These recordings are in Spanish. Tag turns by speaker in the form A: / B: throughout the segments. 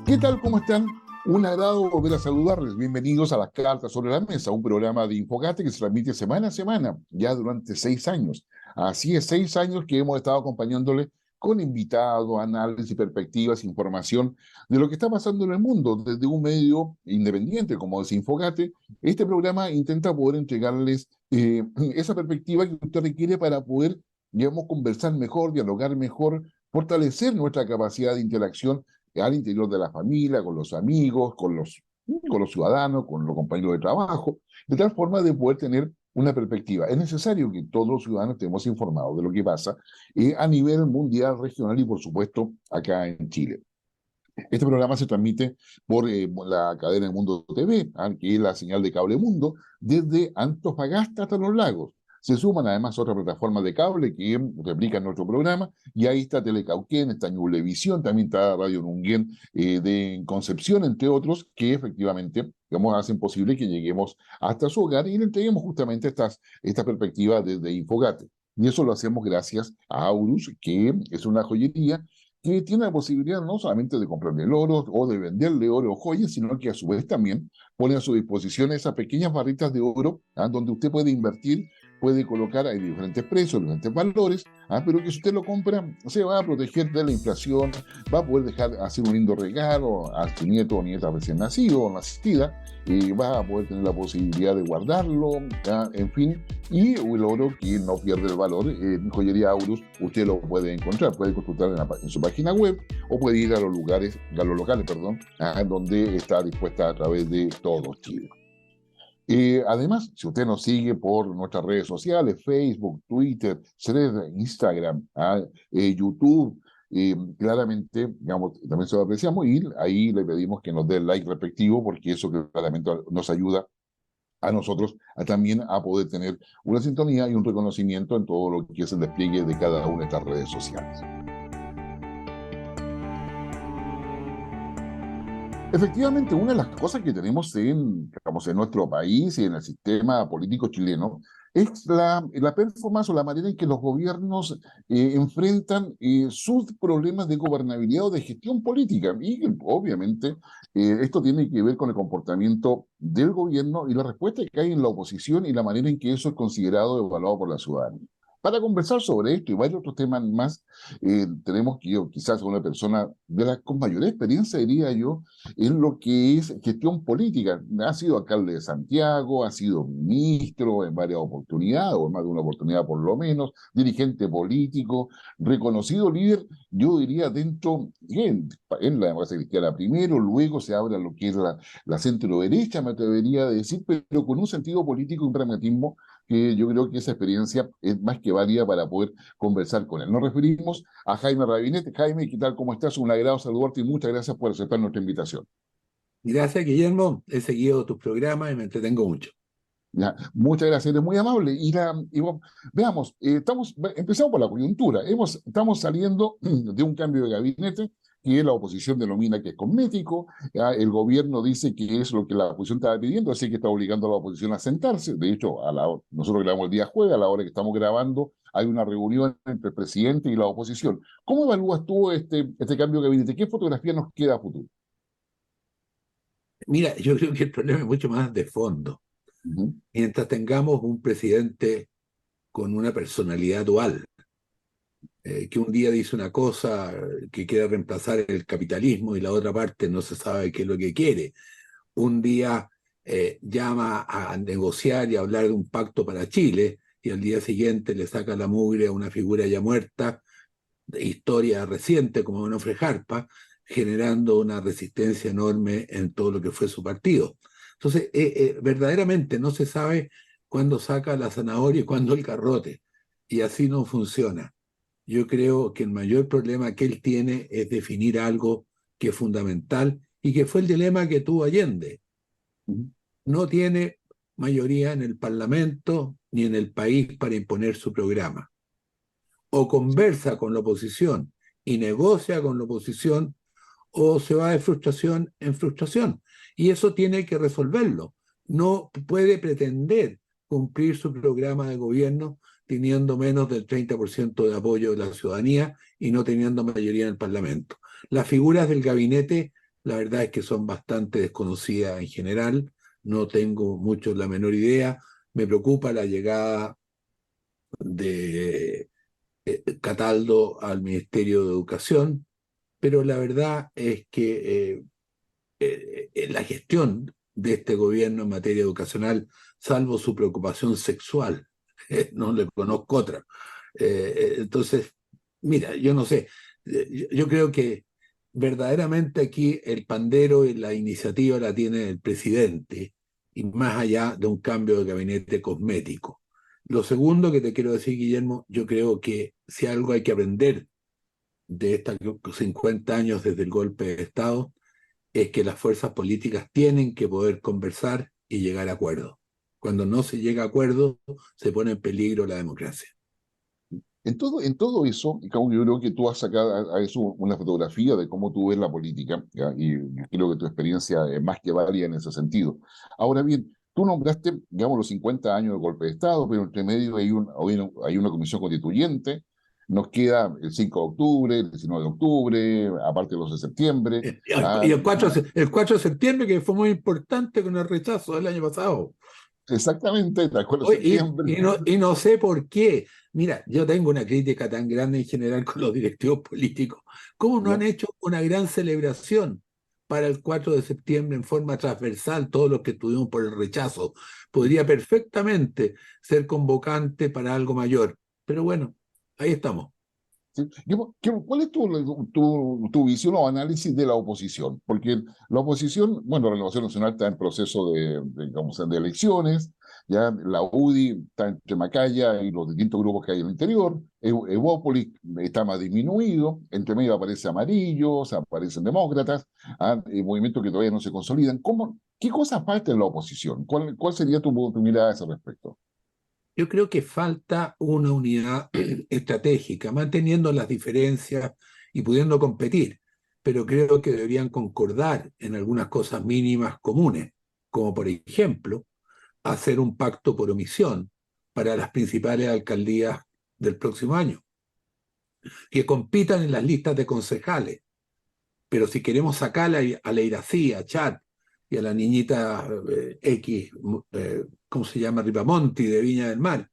A: ¿Qué tal? ¿Cómo están? Un agrado volver a saludarles. Bienvenidos a Las Cartas sobre la Mesa, un programa de Infogate que se transmite semana a semana, ya durante 6 años. Así es, 6 años que hemos estado acompañándole con invitados, análisis, perspectivas, información de lo que está pasando en el mundo. Desde un medio independiente como es Infogate, este programa intenta poder entregarles esa perspectiva que usted requiere para poder, digamos, conversar mejor, dialogar mejor, fortalecer nuestra capacidad de interacción al interior de la familia, con los amigos, con los ciudadanos, con los compañeros de trabajo, de tal forma de poder tener una perspectiva. Es necesario que todos los ciudadanos estemos informados de lo que pasa a nivel mundial, regional y, por supuesto, acá en Chile. Este programa se transmite por la cadena Mundo TV, que es la señal de Cable Mundo, desde Antofagasta hasta Los Lagos. Se suman además otras plataformas de cable que replican nuestro programa, y ahí está Telecauquén, está Ñublevisión, también está Radio Nunguén de Concepción, entre otros, que efectivamente, digamos, hacen posible que lleguemos hasta su hogar y le entreguemos justamente esta perspectiva desde Infogate. Y eso lo hacemos gracias a Aurus, que es una joyería que tiene la posibilidad no solamente de comprarle el oro o de venderle oro o joyas, sino que a su vez también pone a su disposición esas pequeñas barritas de oro, donde usted puede invertir, puede colocar, hay diferentes precios, diferentes valores, pero que si usted lo compra, se va a proteger de la inflación, va a poder dejar hacer un lindo regalo a su nieto o nieta recién nacido o nacida, y va a poder tener la posibilidad de guardarlo, en fin, y el oro que no pierde el valor. En Joyería Aurus usted lo puede encontrar, puede consultar en su página web o puede ir a los lugares, a los locales, perdón, donde está dispuesta a través de todo Chile. Además, si usted nos sigue por nuestras redes sociales, Facebook, Twitter, Threads, Instagram, YouTube, claramente, digamos, también se lo apreciamos y ahí le pedimos que nos dé el like respectivo, porque eso claramente nos ayuda a nosotros también a poder tener una sintonía y un reconocimiento en todo lo que es el despliegue de cada una de estas redes sociales. Efectivamente, una de las cosas que tenemos digamos, en nuestro país y en el sistema político chileno es la performance o la manera en que los gobiernos enfrentan sus problemas de gobernabilidad o de gestión política. Y obviamente esto tiene que ver con el comportamiento del gobierno y la respuesta que hay en la oposición y la manera en que eso es considerado y evaluado por la ciudadanía. Para conversar sobre esto y varios otros temas más, tenemos que yo, quizás una persona con mayor experiencia, diría yo, en lo que es gestión política. Ha sido alcalde de Santiago, ha sido ministro en varias oportunidades, o en más de una oportunidad por lo menos, dirigente político, reconocido líder, yo diría, en la democracia cristiana primero, luego se abre a lo que es la centro-derecha, me atrevería a decir, pero con un sentido político y un pragmatismo que yo creo que esa experiencia es más que válida para poder conversar con él. Nos referimos a Jaime Rabinete. Jaime, ¿qué tal? ¿Cómo estás? Un agrado saludarte y muchas gracias por aceptar nuestra invitación.
B: Gracias, Guillermo. He seguido tus programas y me entretengo mucho.
A: Ya, muchas gracias, eres muy amable. Bueno, veamos, empezamos por la coyuntura. Estamos saliendo de un cambio de gabinete que la oposición denomina que es cosmético. Ya, el gobierno dice que es lo que la oposición estaba pidiendo, así que está obligando a la oposición a sentarse. De hecho, nosotros grabamos el día jueves, a la hora que estamos grabando, hay una reunión entre el presidente y la oposición. ¿Cómo evalúas tú este cambio de gabinete? ¿Qué fotografía nos queda a futuro?
B: Mira, yo creo que el problema es mucho más de fondo.
A: Ujú.
B: Mientras tengamos un presidente con una personalidad dual, que un día dice una cosa que quiere reemplazar el capitalismo y la otra parte no se sabe qué es lo que quiere. Un día llama a negociar y a hablar de un pacto para Chile y al día siguiente le saca la mugre a una figura ya muerta, de historia reciente como Onofre Jarpa, generando una resistencia enorme en todo lo que fue su partido. Entonces, verdaderamente no se sabe cuándo saca la zanahoria y cuándo el garrote, y así no funciona. Yo creo que el mayor problema que él tiene es definir algo que es fundamental y que fue el dilema que tuvo Allende.
A: Ujú.
B: No tiene mayoría en el Parlamento ni en el país para imponer su programa. O conversa con la oposición y negocia con la oposición, o se va de frustración en frustración. Y eso tiene que resolverlo. No puede pretender cumplir su programa de gobierno teniendo menos del 30% de apoyo de la ciudadanía y no teniendo mayoría en el Parlamento. Las figuras del gabinete la verdad es que son bastante desconocidas en general, no tengo mucho la menor idea. Me preocupa la llegada de Cataldo al Ministerio de Educación, pero la verdad es que la gestión de este gobierno en materia educacional, salvo su preocupación sexual, no le conozco otra. Entonces, mira, yo no sé, yo creo que verdaderamente aquí el pandero y la iniciativa la tiene el presidente, y más allá de un cambio de gabinete cosmético. Lo segundo que te quiero decir, Guillermo, yo creo que si algo hay que aprender de estos 50 años desde el golpe de Estado, es que las fuerzas políticas tienen que poder conversar y llegar a acuerdos. Cuando no se llega a acuerdos, se pone en peligro la democracia.
A: En todo eso, Cabo, yo creo que tú has sacado a eso una fotografía de cómo tú ves la política, ¿ya? Y creo que tu experiencia es más que válida en ese sentido. Ahora bien, tú nombraste, digamos, los 50 años de golpe de Estado, pero entre medio hay una comisión constituyente, nos queda el 5 de octubre, el 19 de octubre, aparte de los de septiembre.
B: Y el 4 de septiembre, que fue muy importante con el rechazo del año pasado.
A: Exactamente, el 4 de
B: Oye,
A: septiembre.
B: y no sé por qué. Mira, yo tengo una crítica tan grande en general con los directivos políticos. ¿Cómo no han
A: ¿Ya?
B: hecho una gran celebración para el 4 de septiembre en forma transversal, todos los que estuvimos por el rechazo? Podría perfectamente ser convocante para algo mayor. Pero bueno, ahí estamos.
A: Sí. ¿Cuál es tu visión o análisis de la oposición? Porque la oposición, bueno, la Renovación Nacional está en proceso digamos, de elecciones, ya la UDI está entre Macaya y los distintos grupos que hay en el interior, Evópolis está más disminuido, entre medio aparece Amarillos, aparecen demócratas, movimientos que todavía no se consolidan. ¿Qué cosas falta en la oposición? ¿Cuál sería tu mirada a ese respecto?
B: Yo creo que falta una unidad estratégica, manteniendo las diferencias y pudiendo competir, pero creo que deberían concordar en algunas cosas mínimas comunes, como por ejemplo hacer un pacto por omisión para las principales alcaldías del próximo año, que compitan en las listas de concejales, pero si queremos sacar a la Irací, a Chat y a la niñita ¿cómo se llama? Ripamonti de Viña del Mar,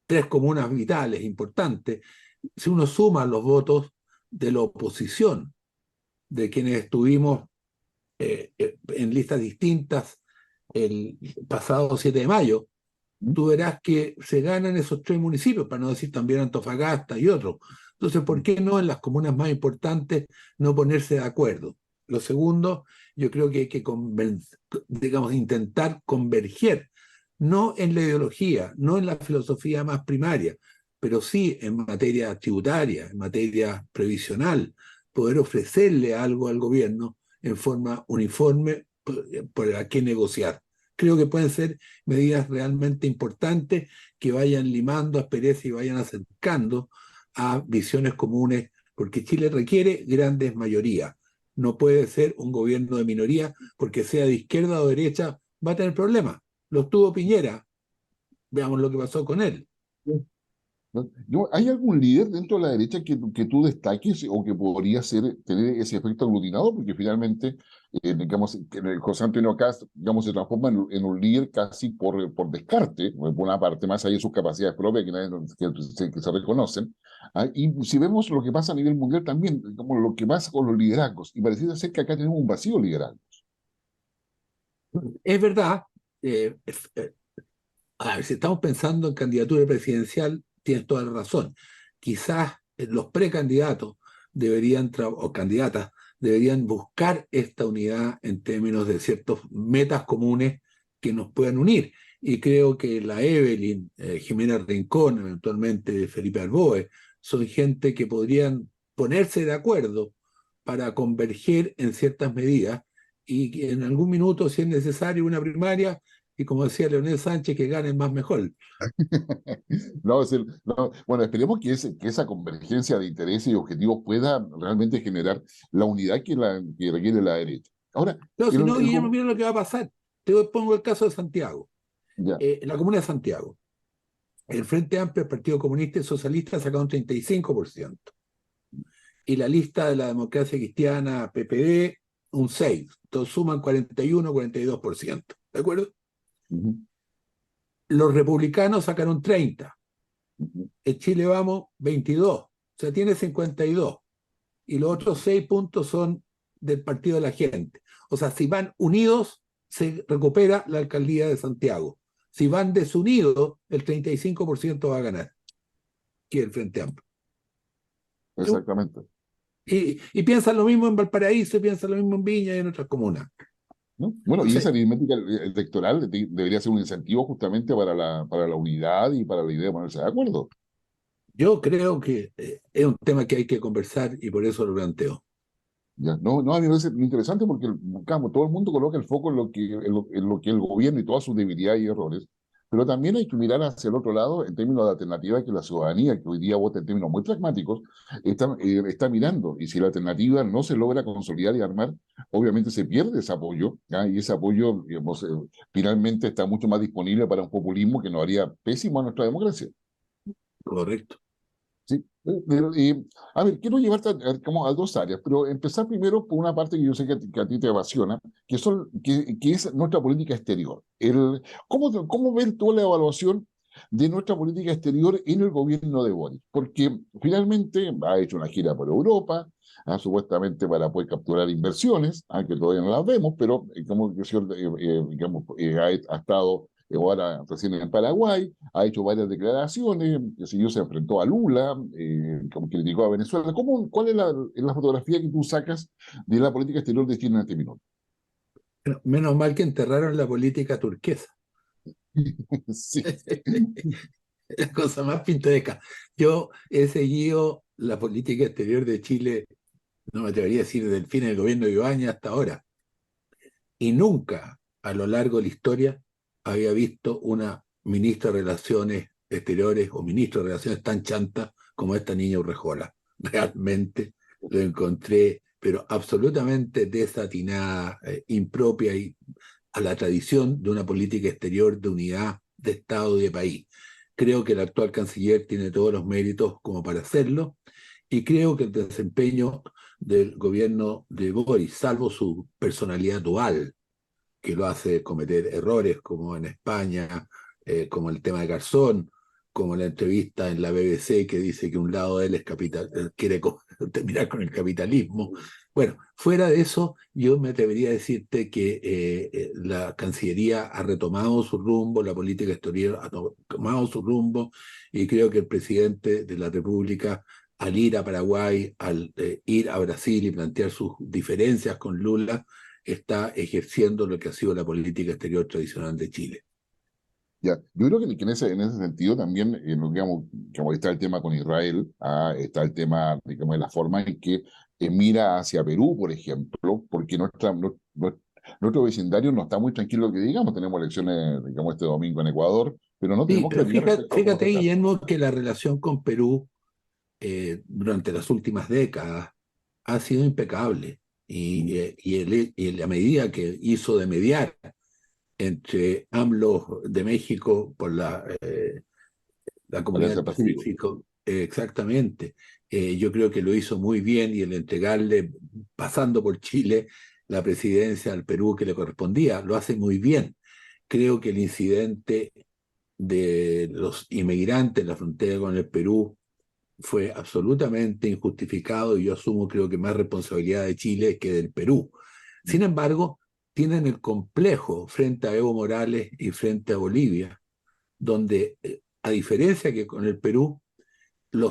B: tres comunas vitales importantes, si uno suma los votos de la oposición, de quienes estuvimos en listas distintas el pasado 7 de mayo,
A: ¿Mm?
B: tú verás que se ganan esos tres municipios, para no decir también Antofagasta y otros. Entonces, ¿por qué no en las comunas más importantes no ponerse de acuerdo? Lo segundo, yo creo que hay que digamos, intentar converger, no en la ideología, no en la filosofía más primaria, pero sí en materia tributaria, en materia previsional, poder ofrecerle algo al gobierno en forma uniforme por la que negociar. Creo que pueden ser medidas realmente importantes que vayan limando asperezas y vayan acercando a visiones comunes, porque Chile requiere grandes mayorías. No puede ser un gobierno de minoría, porque sea de izquierda o derecha, va a tener problemas. Los tuvo Piñera, veamos lo que pasó con él.
A: ¿No? ¿Hay algún líder dentro de la derecha que tú destaques o que podría tener ese efecto aglutinador? Porque finalmente, digamos, que José Antonio Cast, digamos, se transforma en un líder casi por descarte, por una parte, más allá de sus capacidades propias que se reconocen. Y si vemos lo que pasa a nivel mundial también, como lo que pasa con los liderazgos, y pareciera ser que acá tenemos un vacío liderazgo.
B: Es verdad, eh, eh, a ver, si estamos pensando en candidatura presidencial, tienes toda la razón. Quizás los precandidatos o candidatas deberían buscar esta unidad en términos de ciertas metas comunes que nos puedan unir. Y creo que la Evelyn, Jimena Rincón, eventualmente Felipe Arboe, son gente que podrían ponerse de acuerdo para converger en ciertas medidas y que en algún minuto, si es necesario, una primaria y como decía Leonel Sánchez, que ganen más mejor.
A: No, no, bueno, esperemos que esa convergencia de intereses y objetivos pueda realmente generar la unidad que requiere la derecha. Ahora,
B: No, si no,
A: el
B: Guillermo, mira lo que va a pasar. Te pongo el caso de Santiago,
A: ya,
B: la comuna de Santiago. El Frente Amplio, el Partido Comunista y Socialista sacaron 35%. Y la lista de la democracia cristiana, PPD, un 6, entonces suman 41, 42%, ¿de acuerdo? Los republicanos sacaron 30, en Chile Vamos 22, o sea, tiene 52, y los otros 6 puntos son del Partido de la Gente. O sea, si van unidos, se recupera la alcaldía de Santiago. Si van desunidos, el 35% va a ganar, que es el Frente Amplio.
A: Exactamente.
B: Y piensan lo mismo en Valparaíso, y piensan lo mismo en Viña y en otras comunas.
A: ¿No? Bueno, y esa aritmética electoral debería ser un incentivo justamente para la unidad y para la idea de ponerse de acuerdo.
B: Yo creo que es un tema que hay que conversar y por eso lo planteo.
A: Ya, no, no, a mí me parece interesante porque todo el mundo coloca el foco en lo que el gobierno y todas sus debilidades y errores, pero también hay que mirar hacia el otro lado en términos de alternativa que la ciudadanía, que hoy día vota en términos muy pragmáticos, está mirando. Y si la alternativa no se logra consolidar y armar, obviamente se pierde ese apoyo, ¿ya? Y ese apoyo, digamos, finalmente está mucho más disponible para un populismo que nos haría pésimo a nuestra democracia.
B: Correcto.
A: Sí, pero, a ver, quiero llevarte como a dos áreas, pero empezar primero por una parte que yo sé que a ti te apasiona, que es nuestra política exterior. ¿Cómo ves tú la evaluación de nuestra política exterior en el gobierno de Boris? Porque finalmente ha hecho una gira por Europa, supuestamente para poder capturar inversiones, aunque todavía no las vemos, pero como que digamos, ha estado ahora recién en Paraguay, ha hecho varias declaraciones, que si yo se enfrentó a Lula, como criticó a Venezuela. ¿Cuál es la fotografía que tú sacas de la política exterior de Chile en este minuto?
B: Menos mal que enterraron la política turquesa.
A: Sí.
B: La cosa más pintoresca. Yo he seguido la política exterior de Chile, no me atrevería a decir desde el fin del gobierno de Ibañez hasta ahora, y nunca a lo largo de la historia había visto una ministra de Relaciones Exteriores o ministro de Relaciones tan chanta como esta niña Urrejola. Realmente lo encontré, pero absolutamente desatinada, impropia y a la tradición de una política exterior de unidad de Estado y de país. Creo que el actual canciller tiene todos los méritos como para hacerlo y creo que el desempeño del gobierno de Boris, salvo su personalidad dual, que lo hace cometer errores como en España, como el tema de Garzón, como la entrevista en la BBC que dice que un lado de él es quiere terminar con el capitalismo. Bueno, fuera de eso, yo me atrevería a decirte que la Cancillería ha retomado su rumbo, la política exterior ha tomado su rumbo, y creo que el presidente de la República, al ir a Paraguay, al ir a Brasil y plantear sus diferencias con Lula, está ejerciendo lo que ha sido la política exterior tradicional de Chile.
A: Ya, yo creo que en ese sentido también, digamos, como está el tema con Israel, está el tema, digamos, de la forma en que mira hacia Perú, por ejemplo, porque nuestro vecindario no está muy tranquilo, que digamos, tenemos elecciones, digamos, este domingo en Ecuador, pero no
B: Sí,
A: tenemos
B: pero
A: claridad respecto a cómo
B: fíjate,
A: está.
B: Guillermo, que la relación con Perú durante las últimas décadas ha sido impecable y la medida que hizo de mediar entre AMLO de México por la Comunidad
A: Alianza
B: del
A: del Pacífico.
B: Pacífico, exactamente. Yo creo que lo hizo muy bien y el entregarle, pasando por Chile, la presidencia al Perú que le correspondía, lo hace muy bien. Creo que el incidente de los inmigrantes en la frontera con el Perú fue absolutamente injustificado y yo asumo creo que más responsabilidad de Chile que del Perú. Sin embargo, tienen el complejo frente a Evo Morales y frente a Bolivia, donde a diferencia que con el Perú,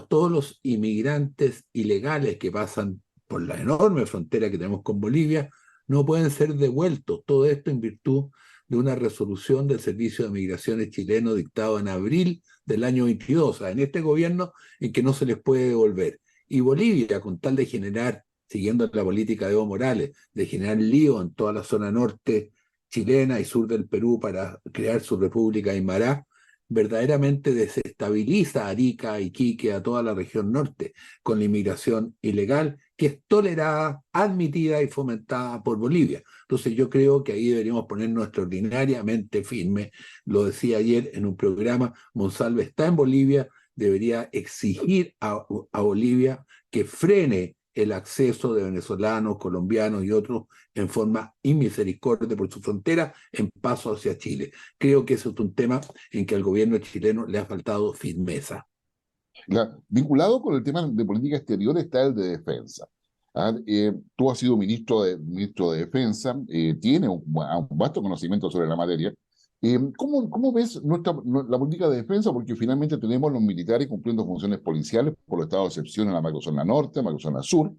B: todos los inmigrantes ilegales que pasan por la enorme frontera que tenemos con Bolivia no pueden ser devueltos. Todo esto en virtud de una resolución del Servicio de Migraciones chileno dictado en abril del año 22, o sea, en este gobierno, en que no se les puede devolver. Y Bolivia, con tal de generar, siguiendo la política de Evo Morales, de generar lío en toda la zona norte chilena y sur del Perú para crear su República Aymara, verdaderamente desestabiliza a Arica, Iquique, a toda la región norte, con la inmigración ilegal, que es tolerada, admitida y fomentada por Bolivia. Entonces yo creo que ahí deberíamos ponernos extraordinariamente firme. Lo decía ayer en un programa, Monsalve está en Bolivia, debería exigir a Bolivia que frene el acceso de venezolanos, colombianos y otros en forma inmisericordia por su frontera en paso hacia Chile. Creo que eso es un tema en que al gobierno chileno le ha faltado firmeza.
A: Vinculado con el tema de política exterior está el de defensa. Tú has sido ministro de Defensa, tienes un vasto conocimiento sobre la materia. ¿Cómo ves la política de defensa? Porque finalmente tenemos los militares cumpliendo funciones policiales por los estados de excepción en la macrozona norte, macrozona sur,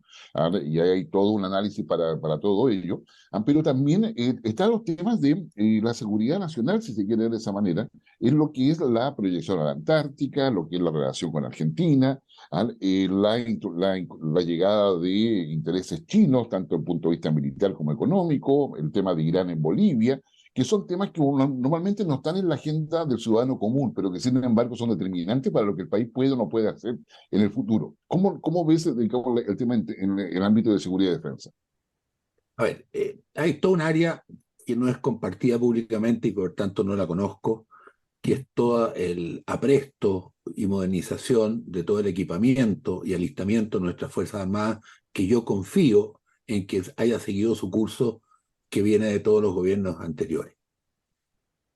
A: y hay todo un análisis para todo ello. Pero también están los temas de la seguridad nacional, si se quiere ver de esa manera, en lo que es la proyección a la Antártica, lo que es la relación con Argentina, la llegada de intereses chinos, tanto desde el punto de vista militar como económico, el tema de Irán en Bolivia, que son temas que normalmente no están en la agenda del ciudadano común, pero que sin embargo son determinantes para lo que el país puede o no puede hacer en el futuro. ¿Cómo ves el tema en el ámbito de seguridad y defensa?
B: A ver, hay toda un área que no es compartida públicamente y por tanto no la conozco, que es todo el apresto y modernización de todo el equipamiento y alistamiento de nuestras Fuerzas Armadas, que yo confío en que haya seguido su curso que viene de todos los gobiernos anteriores.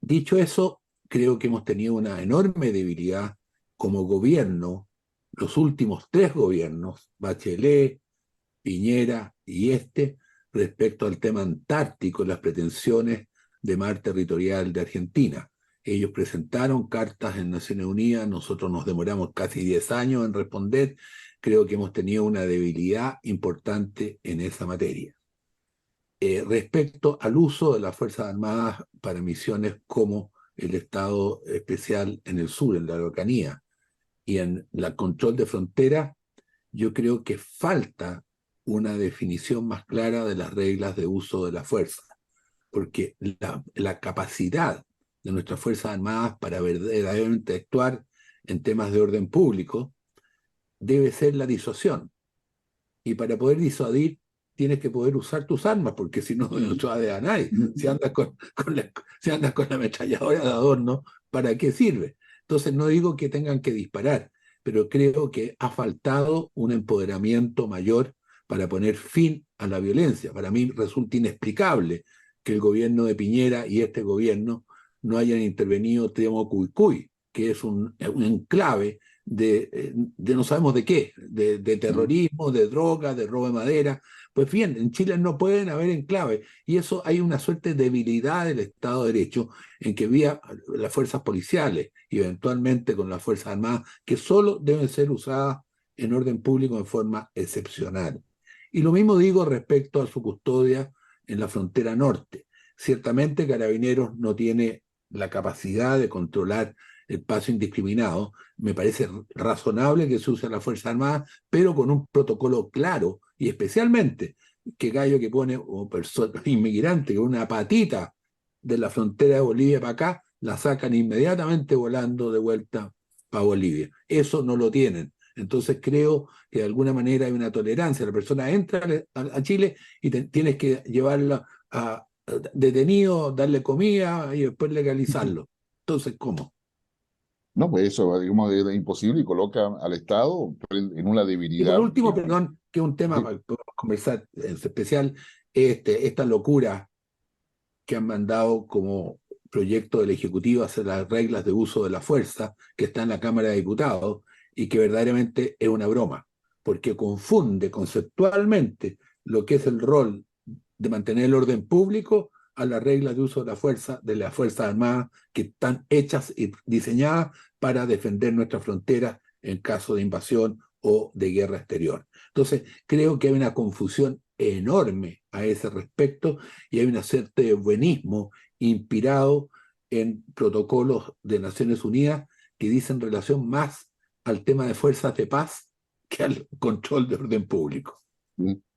B: Dicho eso, creo que hemos tenido una enorme debilidad como gobierno, los últimos 3 gobiernos, Bachelet, Piñera y respecto al tema antártico, las pretensiones de mar territorial de Argentina. Ellos presentaron cartas en Naciones Unidas, nosotros nos demoramos casi 10 años en responder. Creo que hemos tenido una debilidad importante en esa materia. Respecto al uso de las Fuerzas Armadas para misiones como el Estado Especial en el sur, en la Araucanía, y en el control de frontera, yo creo que falta una definición más clara de las reglas de uso de la fuerza, porque la capacidad de nuestras Fuerzas Armadas para verdaderamente actuar en temas de orden público debe ser la disuasión. Y para poder disuadir, tienes que poder usar tus armas, porque si no, no disuades a nadie. Si andas si andas con la ametralladora de adorno, ¿para qué sirve? Entonces, no digo que tengan que disparar, pero creo que ha faltado un empoderamiento mayor para poner fin a la violencia. Para mí resulta inexplicable que el gobierno de Piñera y este gobierno no hayan intervenido Temucuicui, que es un enclave de no sabemos de qué, de terrorismo, de droga, de robo de madera. Pues bien, en Chile no pueden haber enclaves, y eso hay una suerte de debilidad del Estado de Derecho en que vía las fuerzas policiales y eventualmente con las Fuerzas Armadas, que solo deben ser usadas en orden público en forma excepcional. Y lo mismo digo respecto a su custodia en la frontera norte. Ciertamente Carabineros no tiene la capacidad de controlar el paso indiscriminado. Me parece razonable que se use la Fuerza Armada, pero con un protocolo claro, y especialmente que gallo que pone o persona inmigrante con una patita de la frontera de Bolivia para acá, la sacan inmediatamente volando de vuelta para Bolivia. Eso no lo tienen. Entonces creo que de alguna manera hay una tolerancia. La persona entra a Chile y tienes que llevarla a detenido, darle comida y después legalizarlo. Entonces, ¿cómo?
A: No, pues eso, digamos, es imposible y coloca al Estado en una
B: Y por
A: debilidad
B: último, perdón, que un tema
A: de-
B: para podemos conversar en especial, esta locura que han mandado como proyecto del Ejecutivo hacer las reglas de uso de la fuerza, que está en la Cámara de Diputados, y que verdaderamente es una broma, porque confunde conceptualmente lo que es el rol de mantener el orden público a las reglas de uso de las Fuerzas Armadas, que están hechas y diseñadas para defender nuestras fronteras en caso de invasión o de guerra exterior. Entonces, creo que hay una confusión enorme a ese respecto y hay una suerte de buenismo inspirado en protocolos de Naciones Unidas que dicen relación más al tema de fuerzas de paz que al control de orden público.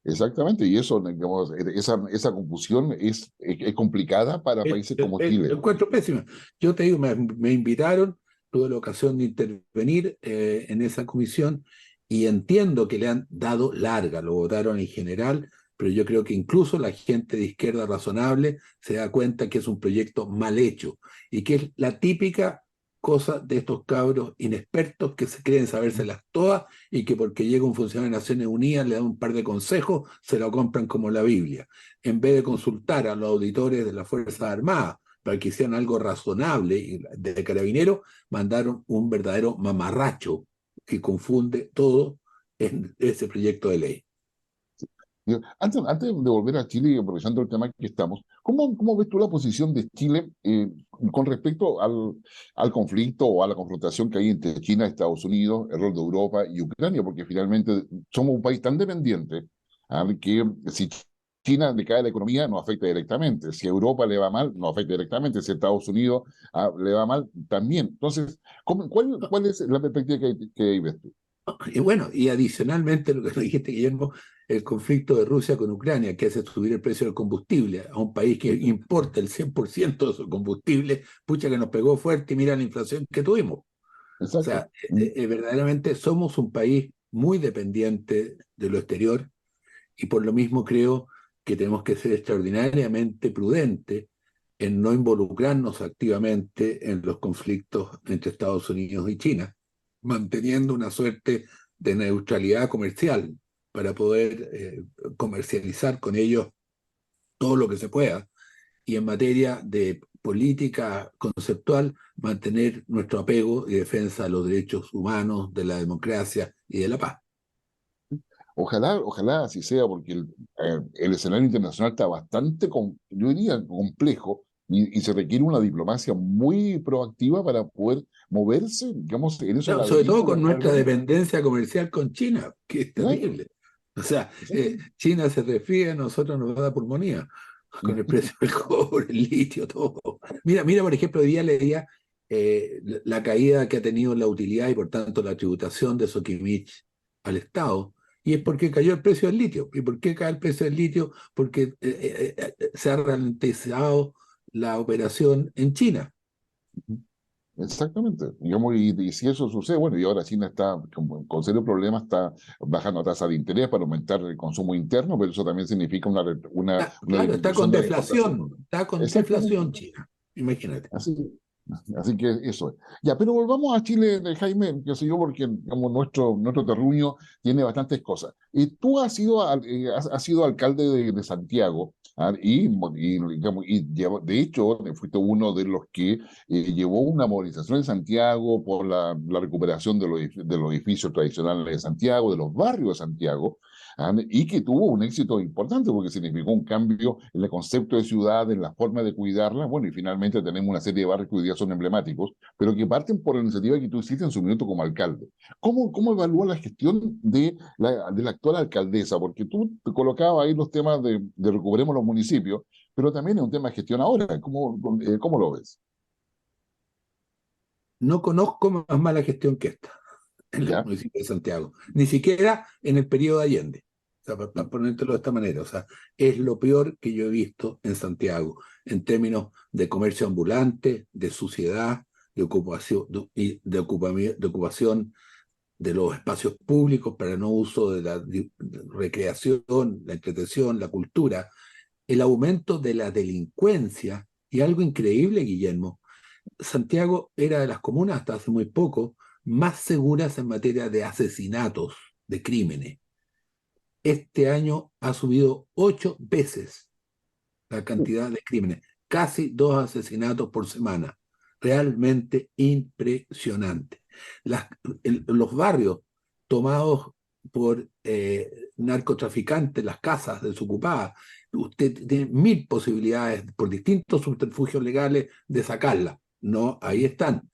A: Exactamente, y eso, digamos, esa confusión es complicada para países como Chile.
B: Encuentro pésima. Yo te digo, me invitaron, tuve la ocasión de intervenir en esa comisión y entiendo que le han dado larga, lo votaron en general, pero yo creo que incluso la gente de izquierda razonable se da cuenta que es un proyecto mal hecho y que es la típica cosa de estos cabros inexpertos que se creen sabérselas todas y que porque llega un funcionario de Naciones Unidas le da un par de consejos, se lo compran como la Biblia, en vez de consultar a los auditores de las Fuerzas Armadas para que hicieran algo razonable. Y de Carabineros mandaron un verdadero mamarracho que confunde todo en ese proyecto de ley.
A: Antes de volver a Chile y aprovechando el tema que estamos, ¿cómo ves tú la posición de Chile con respecto al conflicto o a la confrontación que hay entre China, Estados Unidos, el rol de Europa y Ucrania? Porque finalmente somos un país tan dependiente, que si China le cae la economía nos afecta directamente, si a Europa le va mal nos afecta directamente, si a Estados Unidos le va mal también. Entonces, ¿cuál es la perspectiva que ves tú?
B: Y bueno, y adicionalmente lo que dijiste, Guillermo, el conflicto de Rusia con Ucrania, que hace subir el precio del combustible a un país que importa el 100% de su combustible, pucha que nos pegó fuerte y mira la inflación que tuvimos. O
A: Exacto.
B: sea, verdaderamente somos un país muy dependiente de lo exterior y por lo mismo creo que tenemos que ser extraordinariamente prudentes en no involucrarnos activamente en los conflictos entre Estados Unidos y China, manteniendo una suerte de neutralidad comercial para poder comercializar con ellos todo lo que se pueda. Y en materia de política conceptual, mantener nuestro apego y defensa de los derechos humanos, de la democracia y de la paz.
A: Ojalá así sea, porque el escenario internacional está bastante, yo diría, complejo y se requiere una diplomacia muy proactiva para poder moverse, digamos, en esos
B: No, sobre todo
A: laberintos de
B: con
A: acá
B: nuestra
A: adelante.
B: dependencia comercial con China, que es
A: Claro,
B: terrible. O sea,
A: exacto.
B: China se resfría, nosotros nos va a dar pulmonía con el precio del cobre, el litio, todo. Mira, por ejemplo, hoy día leía la caída que ha tenido la utilidad y por tanto la tributación de Sokimich al Estado. Y es porque cayó el precio del litio. ¿Y por qué cae el precio del litio? Porque se ha ralentizado la operación en China.
A: Exactamente. Digamos, y si eso sucede, bueno, y ahora China está con serios problemas, está bajando tasa de interés para aumentar el consumo interno, pero eso también significa una
B: Claro,
A: disminución de la importación.
B: está con
A: Exactamente.
B: deflación China, imagínate.
A: Así que eso es. Ya, pero volvamos a Chile, Jaime, que sé yo, porque como nuestro terruño tiene bastantes cosas. Y tú has sido alcalde de Santiago, digamos, de hecho fuiste uno de los que llevó una movilización en Santiago por la recuperación de los edificios tradicionales de Santiago, de los barrios de Santiago. Y que tuvo un éxito importante porque significó un cambio en el concepto de ciudad, en la forma de cuidarla. Bueno, y finalmente tenemos una serie de barrios que hoy día son emblemáticos, pero que parten por la iniciativa que tú hiciste en su minuto como alcalde. ¿Cómo evalúa la gestión de la actual alcaldesa? Porque tú te colocabas ahí los temas de recuperemos los municipios, pero también es un tema de gestión ahora. ¿Cómo lo ves?
B: No conozco más mala gestión que esta en el
A: ¿Ya?
B: municipio de Santiago, ni siquiera en el periodo de Allende. O sea, para ponértelo de esta manera, o sea, es lo peor que yo he visto en Santiago, en términos de comercio ambulante, de suciedad, de ocupación, de ocupación de los espacios públicos para no uso de la recreación, la entretención, la cultura, el aumento de la delincuencia y algo increíble, Guillermo. Santiago era de las comunas hasta hace muy poco más seguras en materia de asesinatos, de crímenes. Este año ha subido 8 veces la cantidad de crímenes, casi 2 asesinatos por semana. Realmente impresionante. Los barrios tomados por narcotraficantes, las casas desocupadas, usted tiene mil posibilidades por distintos subterfugios legales de sacarla. No, ahí están.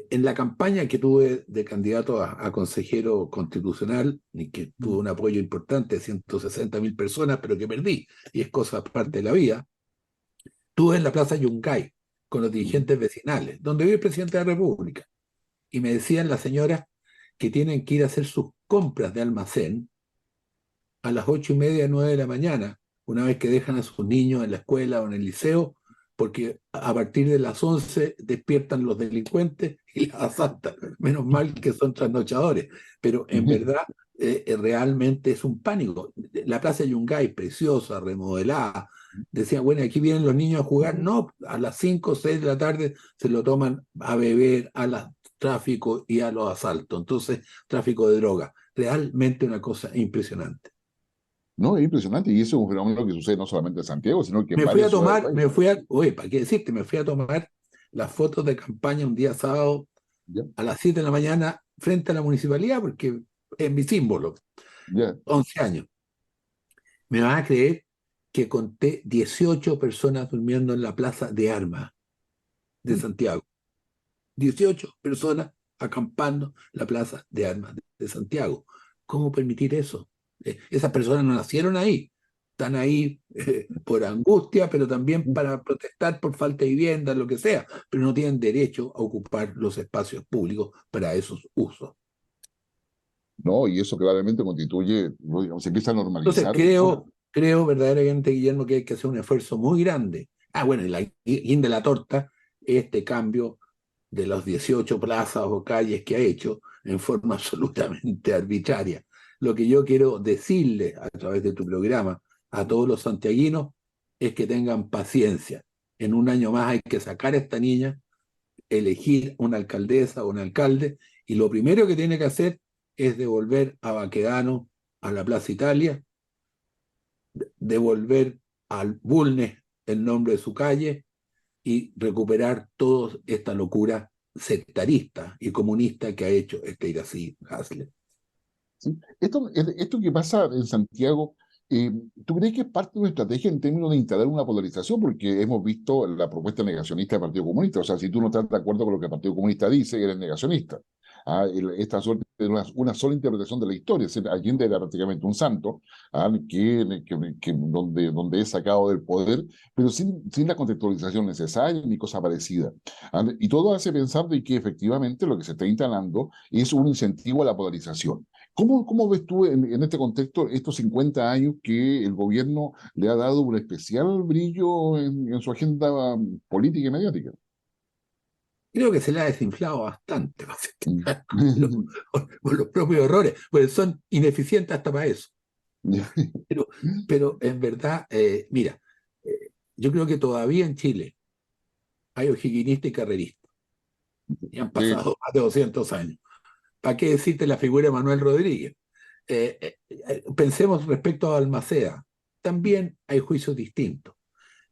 B: En la campaña que tuve de candidato a consejero constitucional, y que tuve un apoyo importante, 160.000 personas, pero que perdí, y es cosa parte de la vida, estuve en la Plaza Yungay con los dirigentes vecinales, donde vive el presidente de la República, y me decían las señoras que tienen que ir a hacer sus compras de almacén a las 8:30, 9 de la mañana, una vez que dejan a sus niños en la escuela o en el liceo, porque a partir de las 11 despiertan los delincuentes y las asaltan. Menos mal que son trasnochadores, pero en verdad realmente es un pánico. La Plaza Yungay, preciosa, remodelada, Decían, bueno, aquí vienen los niños a jugar. No, a las 5 o 6 de la tarde se lo toman a beber, tráfico y a los asaltos. Entonces, tráfico de droga. Realmente una cosa impresionante.
A: No, es impresionante, y eso es un fenómeno que sucede no solamente en Santiago, sino que en
B: Me fui a
A: varias ciudades del
B: tomar,
A: país.
B: oye, ¿para qué decirte? Me fui a tomar las fotos de campaña un día sábado
A: Ya,
B: a las 7 de la mañana frente a la municipalidad, porque es mi símbolo,
A: ya.
B: 11 años. Me vas a creer que conté 18 personas durmiendo en la plaza de Armas de Santiago. 18 personas acampando en la plaza de Armas de Santiago. ¿Cómo permitir eso? Esas personas no nacieron ahí, están ahí por angustia, pero también para protestar por falta de vivienda, lo que sea, pero no tienen derecho a ocupar los espacios públicos para esos usos.
A: No, y eso claramente constituye, no, digamos, se empieza a
B: Entonces
A: normalizar.
B: creo verdaderamente, Guillermo, que hay que hacer un esfuerzo muy grande. Ah, bueno, y la guinda de la torta, este cambio de las 18 plazas o calles que ha hecho en forma absolutamente arbitraria. Lo que yo quiero decirle a través de tu programa a todos los santiaguinos es que tengan paciencia. En un año más hay que sacar a esta niña, elegir una alcaldesa o un alcalde, y lo primero que tiene que hacer es devolver a Baquedano a la Plaza Italia, devolver al Bulnes el nombre de su calle y recuperar toda esta locura sectarista y comunista que ha hecho este Irací Hasler.
A: ¿Sí? Esto que pasa en Santiago, ¿tú crees que es parte de una estrategia en términos de instalar una polarización? Porque hemos visto la propuesta negacionista del Partido Comunista. O sea, si tú no estás de acuerdo con lo que el Partido Comunista dice, eres negacionista. Esta suerte de una sola interpretación de la historia. Es decir, Allende era prácticamente un santo, donde es sacado del poder, pero sin la contextualización necesaria ni cosa parecida. Y todo hace pensar de que efectivamente lo que se está instalando es un incentivo a la polarización. ¿Cómo ves tú en este contexto estos 50 años que el gobierno le ha dado un especial brillo en su agenda política y mediática?
B: Creo que se le ha desinflado bastante
A: Mm.
B: por los propios errores, pues son ineficientes hasta para eso. Pero, pero en verdad, mira, yo creo que todavía en Chile hay o'higuinistas y carreristas, y han
A: Sí,
B: pasado más de 200 años. ¿Para qué decirte la figura de Manuel Rodríguez? Pensemos respecto a Balmaceda. También hay juicios distintos.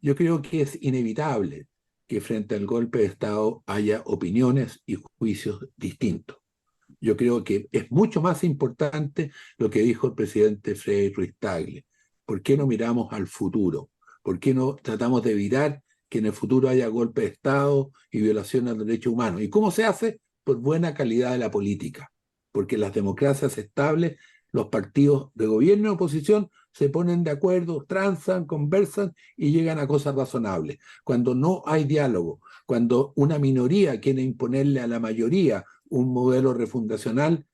B: Yo creo que es inevitable que frente al golpe de Estado haya opiniones y juicios distintos. Yo creo que es mucho más importante lo que dijo el presidente Frei Ruiz Tagle. ¿Por qué no miramos al futuro? ¿Por qué no tratamos de evitar que en el futuro haya golpe de Estado y violación a los derechos humanos? ¿Y cómo se hace? Por buena calidad de la política. Porque en las democracias estables, los partidos de gobierno y oposición se ponen de acuerdo, transan, conversan y llegan a cosas razonables. Cuando no hay diálogo, cuando una minoría quiere imponerle a la mayoría un modelo refundacional,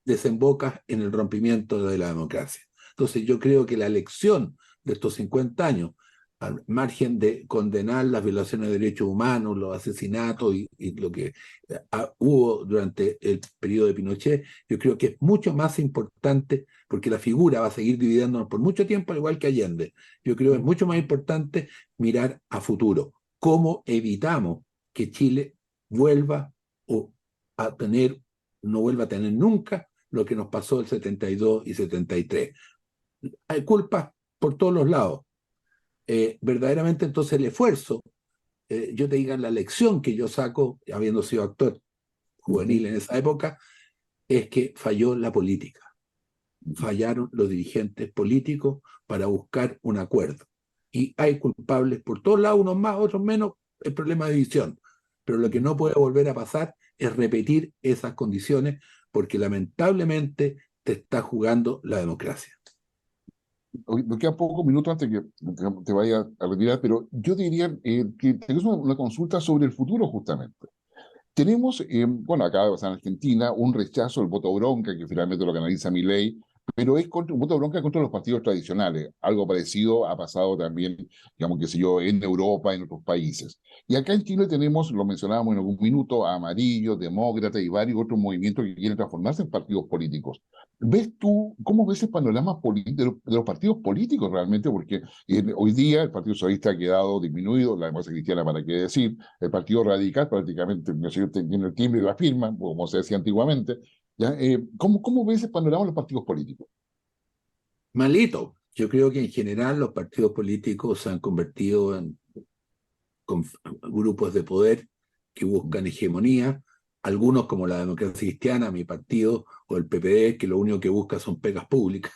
B: desemboca en el rompimiento de la democracia. Entonces yo creo que la lección de estos 50 años, al margen de condenar las violaciones de derechos humanos, los asesinatos y lo que hubo durante el periodo de Pinochet, yo creo que es mucho más importante, porque la figura va a seguir dividiéndonos por mucho tiempo, al igual que Allende. Yo creo que es mucho más importante mirar a futuro. ¿Cómo evitamos que Chile vuelva o a tener, no vuelva a tener nunca lo que nos pasó el 72 y 73? Hay culpas por todos los lados. Verdaderamente entonces el esfuerzo, yo te diga la lección que yo saco, habiendo sido actor juvenil en esa época, es que falló la política. Fallaron los dirigentes políticos para buscar un acuerdo. Y hay culpables por todos lados, unos más, otros menos, el problema de división. Pero lo que no puede volver a pasar es repetir esas condiciones, porque lamentablemente te está jugando la democracia.
A: Nos quedan pocos minutos antes que te vaya a retirar, pero yo diría que tenemos una consulta sobre el futuro justamente. Tenemos, bueno, acá en Argentina, un rechazo, el voto bronca, que finalmente lo canaliza Milei, pero es contra, un voto de bronca contra los partidos tradicionales. Algo parecido ha pasado también, digamos, qué sé yo, en Europa, en otros países. Y acá en Chile tenemos, lo mencionábamos en algún minuto, Amarillo, Demócrata y varios otros movimientos que quieren transformarse en partidos políticos. ¿Ves tú, cómo ves el panorama de los partidos políticos realmente? Porque hoy día el Partido Socialista ha quedado disminuido, la democracia cristiana, para qué decir, el Partido Radical prácticamente, no sé, tiene el timbre de la firma, como se decía antiguamente. ¿Ya? ¿Cómo ves el panorama de los partidos políticos?
B: Malito. Yo creo que en general los partidos políticos se han convertido en grupos de poder que buscan hegemonía, algunos como la democracia cristiana, mi partido, o el PPD, que lo único que busca son pegas públicas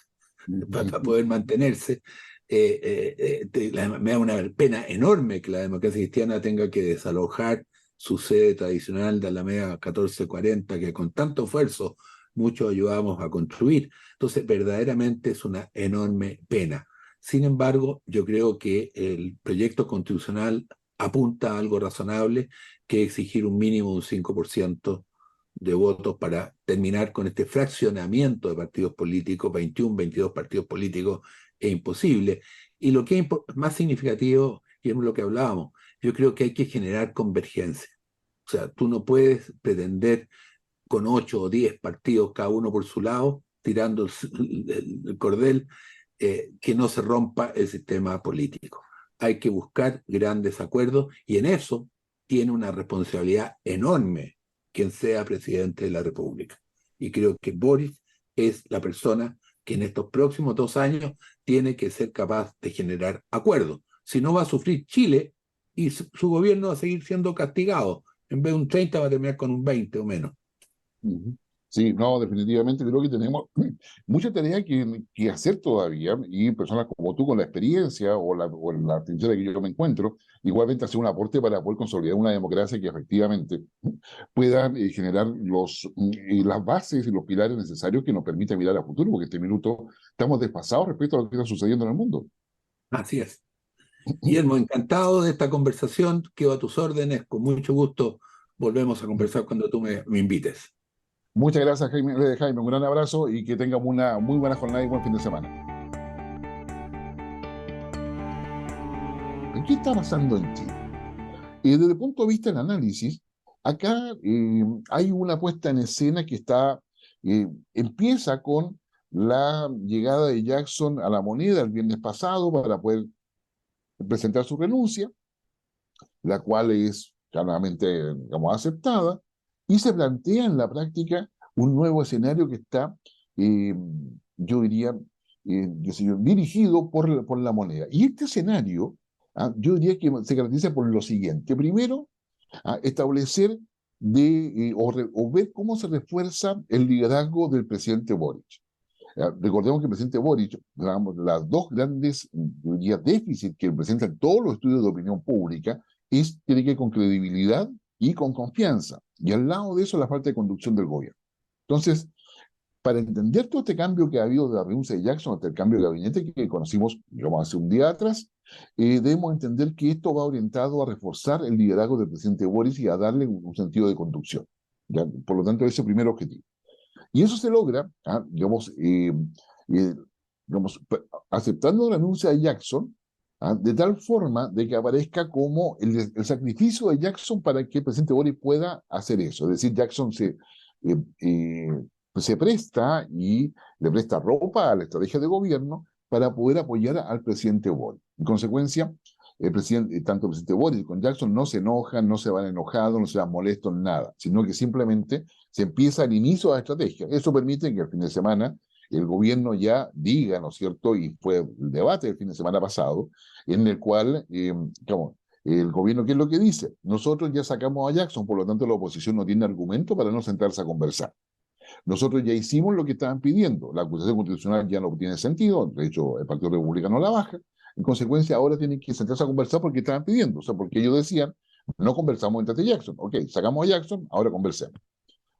B: para poder mantenerse. Me da una pena enorme que la democracia cristiana tenga que desalojar su sede tradicional de Alameda 1440, que con tanto esfuerzo muchos ayudamos a construir. Entonces, verdaderamente es una enorme pena. Sin embargo, yo creo que el proyecto constitucional apunta a algo razonable, que exigir un mínimo de un 5% de votos para terminar con este fraccionamiento de partidos políticos, 21, 22 partidos políticos, es imposible. Y lo que es más significativo, y es lo que hablábamos, yo creo que hay que generar convergencia. O sea, tú no puedes pretender con 8 o 10 partidos, cada uno por su lado, tirando el cordel, que no se rompa el sistema político. Hay que buscar grandes acuerdos y en eso tiene una responsabilidad enorme quien sea presidente de la República. Y creo que Boris es la persona que en estos próximos 2 años tiene que ser capaz de generar acuerdos. Si no, va a sufrir Chile y su gobierno va a seguir siendo castigado. En vez de un 30 va a terminar con un 20 o menos.
A: Ujú. Sí, no, definitivamente creo que tenemos mucha tarea que hacer todavía y personas como tú con la experiencia o la trinchera que yo me encuentro, igualmente hacer un aporte para poder consolidar una democracia que efectivamente pueda generar las bases y los pilares necesarios que nos permitan mirar al futuro, porque en este minuto estamos desfasados respecto a lo que está sucediendo en el mundo.
B: Así es. Guillermo, encantado de esta conversación. Quedo a tus órdenes. Con mucho gusto volvemos a conversar cuando tú me invites.
A: Muchas gracias, Jaime, un gran abrazo y que tengamos una muy buena jornada y buen fin de semana. ¿Qué está pasando en Chile? Desde el punto de vista del análisis, acá hay una puesta en escena que empieza con la llegada de Jackson a la Moneda el viernes pasado para poder presentar su renuncia, la cual es claramente, digamos, aceptada, y se plantea en la práctica un nuevo escenario que está, eh, yo diría, qué sé yo, dirigido por la Moneda. Y este escenario, yo diría que se caracteriza por lo siguiente. Primero, establecer o ver cómo se refuerza el liderazgo del presidente Boric. Recordemos que el presidente Boric, digamos, las dos grandes, yo diría, déficits que presentan todos los estudios de opinión pública tiene que ver con credibilidad y con confianza. Y al lado de eso, la falta de conducción del gobierno. Entonces, para entender todo este cambio que ha habido de la renuncia de Jackson hasta el cambio de gabinete que conocimos, digamos, hace un día atrás, debemos entender que esto va orientado a reforzar el liderazgo del presidente Boris y a darle un sentido de conducción. ¿Ya? Por lo tanto, ese es el primer objetivo. Y eso se logra, eh, digamos, aceptando la renuncia de Jackson, de tal forma de que aparezca como el sacrificio de Jackson para que el presidente Boris pueda hacer eso. Es decir, Jackson eh, eh, se presta y le presta ropa a la estrategia de gobierno para poder apoyar al presidente Boris. En consecuencia, tanto el presidente Boris con Jackson no se enojan, no se van enojados, no se van molestos, nada, sino que simplemente se empieza al inicio de la estrategia. Eso permite que el fin de semana el gobierno ya diga, ¿no es cierto? Y fue el debate del fin de semana pasado, en el cual, el gobierno, ¿qué es lo que dice? Nosotros ya sacamos a Jackson, por lo tanto la oposición no tiene argumento para no sentarse a conversar. Nosotros ya hicimos lo que estaban pidiendo. La acusación constitucional ya no tiene sentido. De hecho, el Partido Republicano la baja. En consecuencia, ahora tienen que sentarse a conversar porque estaban pidiendo. O sea, porque ellos decían, no conversamos entre Jackson. Ok, sacamos a Jackson, ahora conversemos.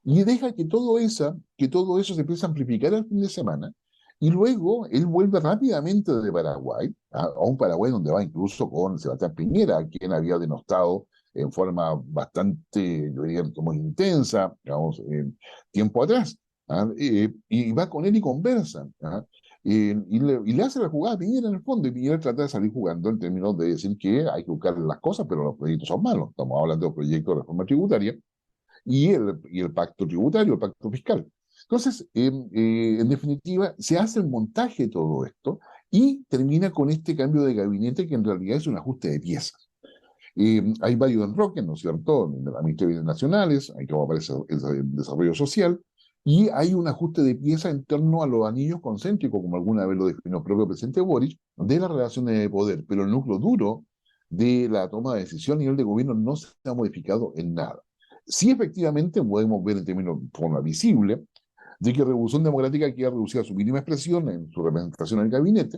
A: Y deja que todo eso se empiece a amplificar al fin de semana. Y luego él vuelve rápidamente de Paraguay, a un Paraguay donde va incluso con Sebastián Piñera, quien había denostado en forma bastante, yo diría, como intensa, digamos, tiempo atrás. y va con él y conversan. Y le hace la jugada a Piñera en el fondo, y Piñera trata de salir jugando en términos de decir que hay que buscar las cosas, pero los proyectos son malos. Estamos hablando de proyectos de reforma tributaria y el pacto tributario, el pacto fiscal. Entonces, en definitiva, se hace el montaje de todo esto y termina con este cambio de gabinete que en realidad es un ajuste de piezas. Hay varios enroques, ¿no es cierto? En la Ministerio de Bienes Nacionales, hay como aparece el desarrollo social, y hay un ajuste de piezas en torno a los anillos concéntricos, como alguna vez lo definió el propio presidente Boric, de las relaciones de poder, pero el núcleo duro de la toma de decisión a nivel de gobierno no se ha modificado en nada. Sí, efectivamente, podemos ver en términos de forma visible de que Revolución Democrática queda reducida a su mínima expresión en su representación en el gabinete,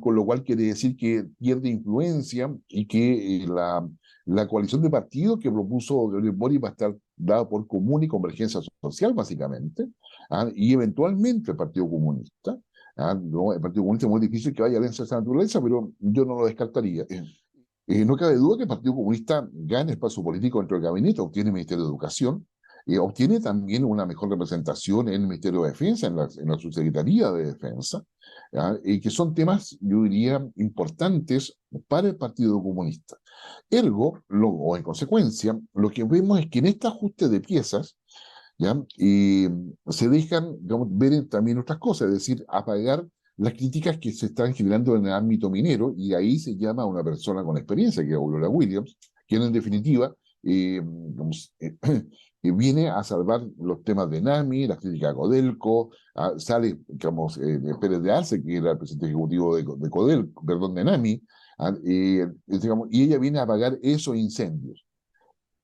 A: con lo cual quiere decir que pierde influencia y que la coalición de partidos que propuso Gabriel Boric va a estar dada por Común y Convergencia Social, básicamente, y eventualmente el Partido Comunista. No, el Partido Comunista es muy difícil que vaya a alianza de esa naturaleza, pero yo no lo descartaría. No cabe duda que el Partido Comunista gana espacio político dentro del gabinete, obtiene el Ministerio de Educación, obtiene también una mejor representación en el Ministerio de Defensa, en la Subsecretaría de Defensa, que son temas, yo diría, importantes para el Partido Comunista. Ergo, o en consecuencia, lo que vemos es que en este ajuste de piezas, ¿ya? Se dejan, digamos, ver también otras cosas, es decir, apagar las críticas que se están generando en el ámbito minero, y ahí se llama a una persona con experiencia, que es Aurora Williams, quien en definitiva digamos, viene a salvar los temas de NAMI, las críticas a Codelco, sale, digamos, Pérez de Arce, que era el presidente ejecutivo de Codelco, perdón, de NAMI, digamos, y ella viene a apagar esos incendios.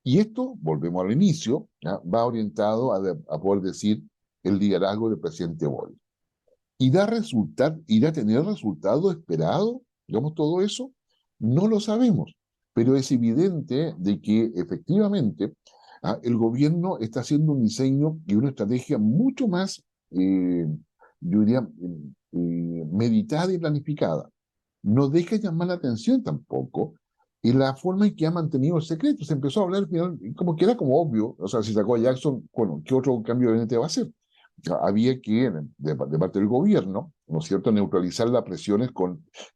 A: Y esto, volvemos al inicio, va orientado a poder decir el liderazgo del presidente Boric. ¿Irá a tener resultado esperado? Digamos, todo eso, no lo sabemos, pero es evidente de que efectivamente el gobierno está haciendo un diseño y una estrategia mucho más, yo diría, meditada y planificada. No deja llamar la atención tampoco y la forma en que ha mantenido el secreto. Se empezó a hablar como que era como obvio, o sea, si sacó a Jackson, bueno, ¿qué otro cambio de gabinete va a hacer? Había que, de parte del gobierno, ¿no es cierto?, neutralizar las presiones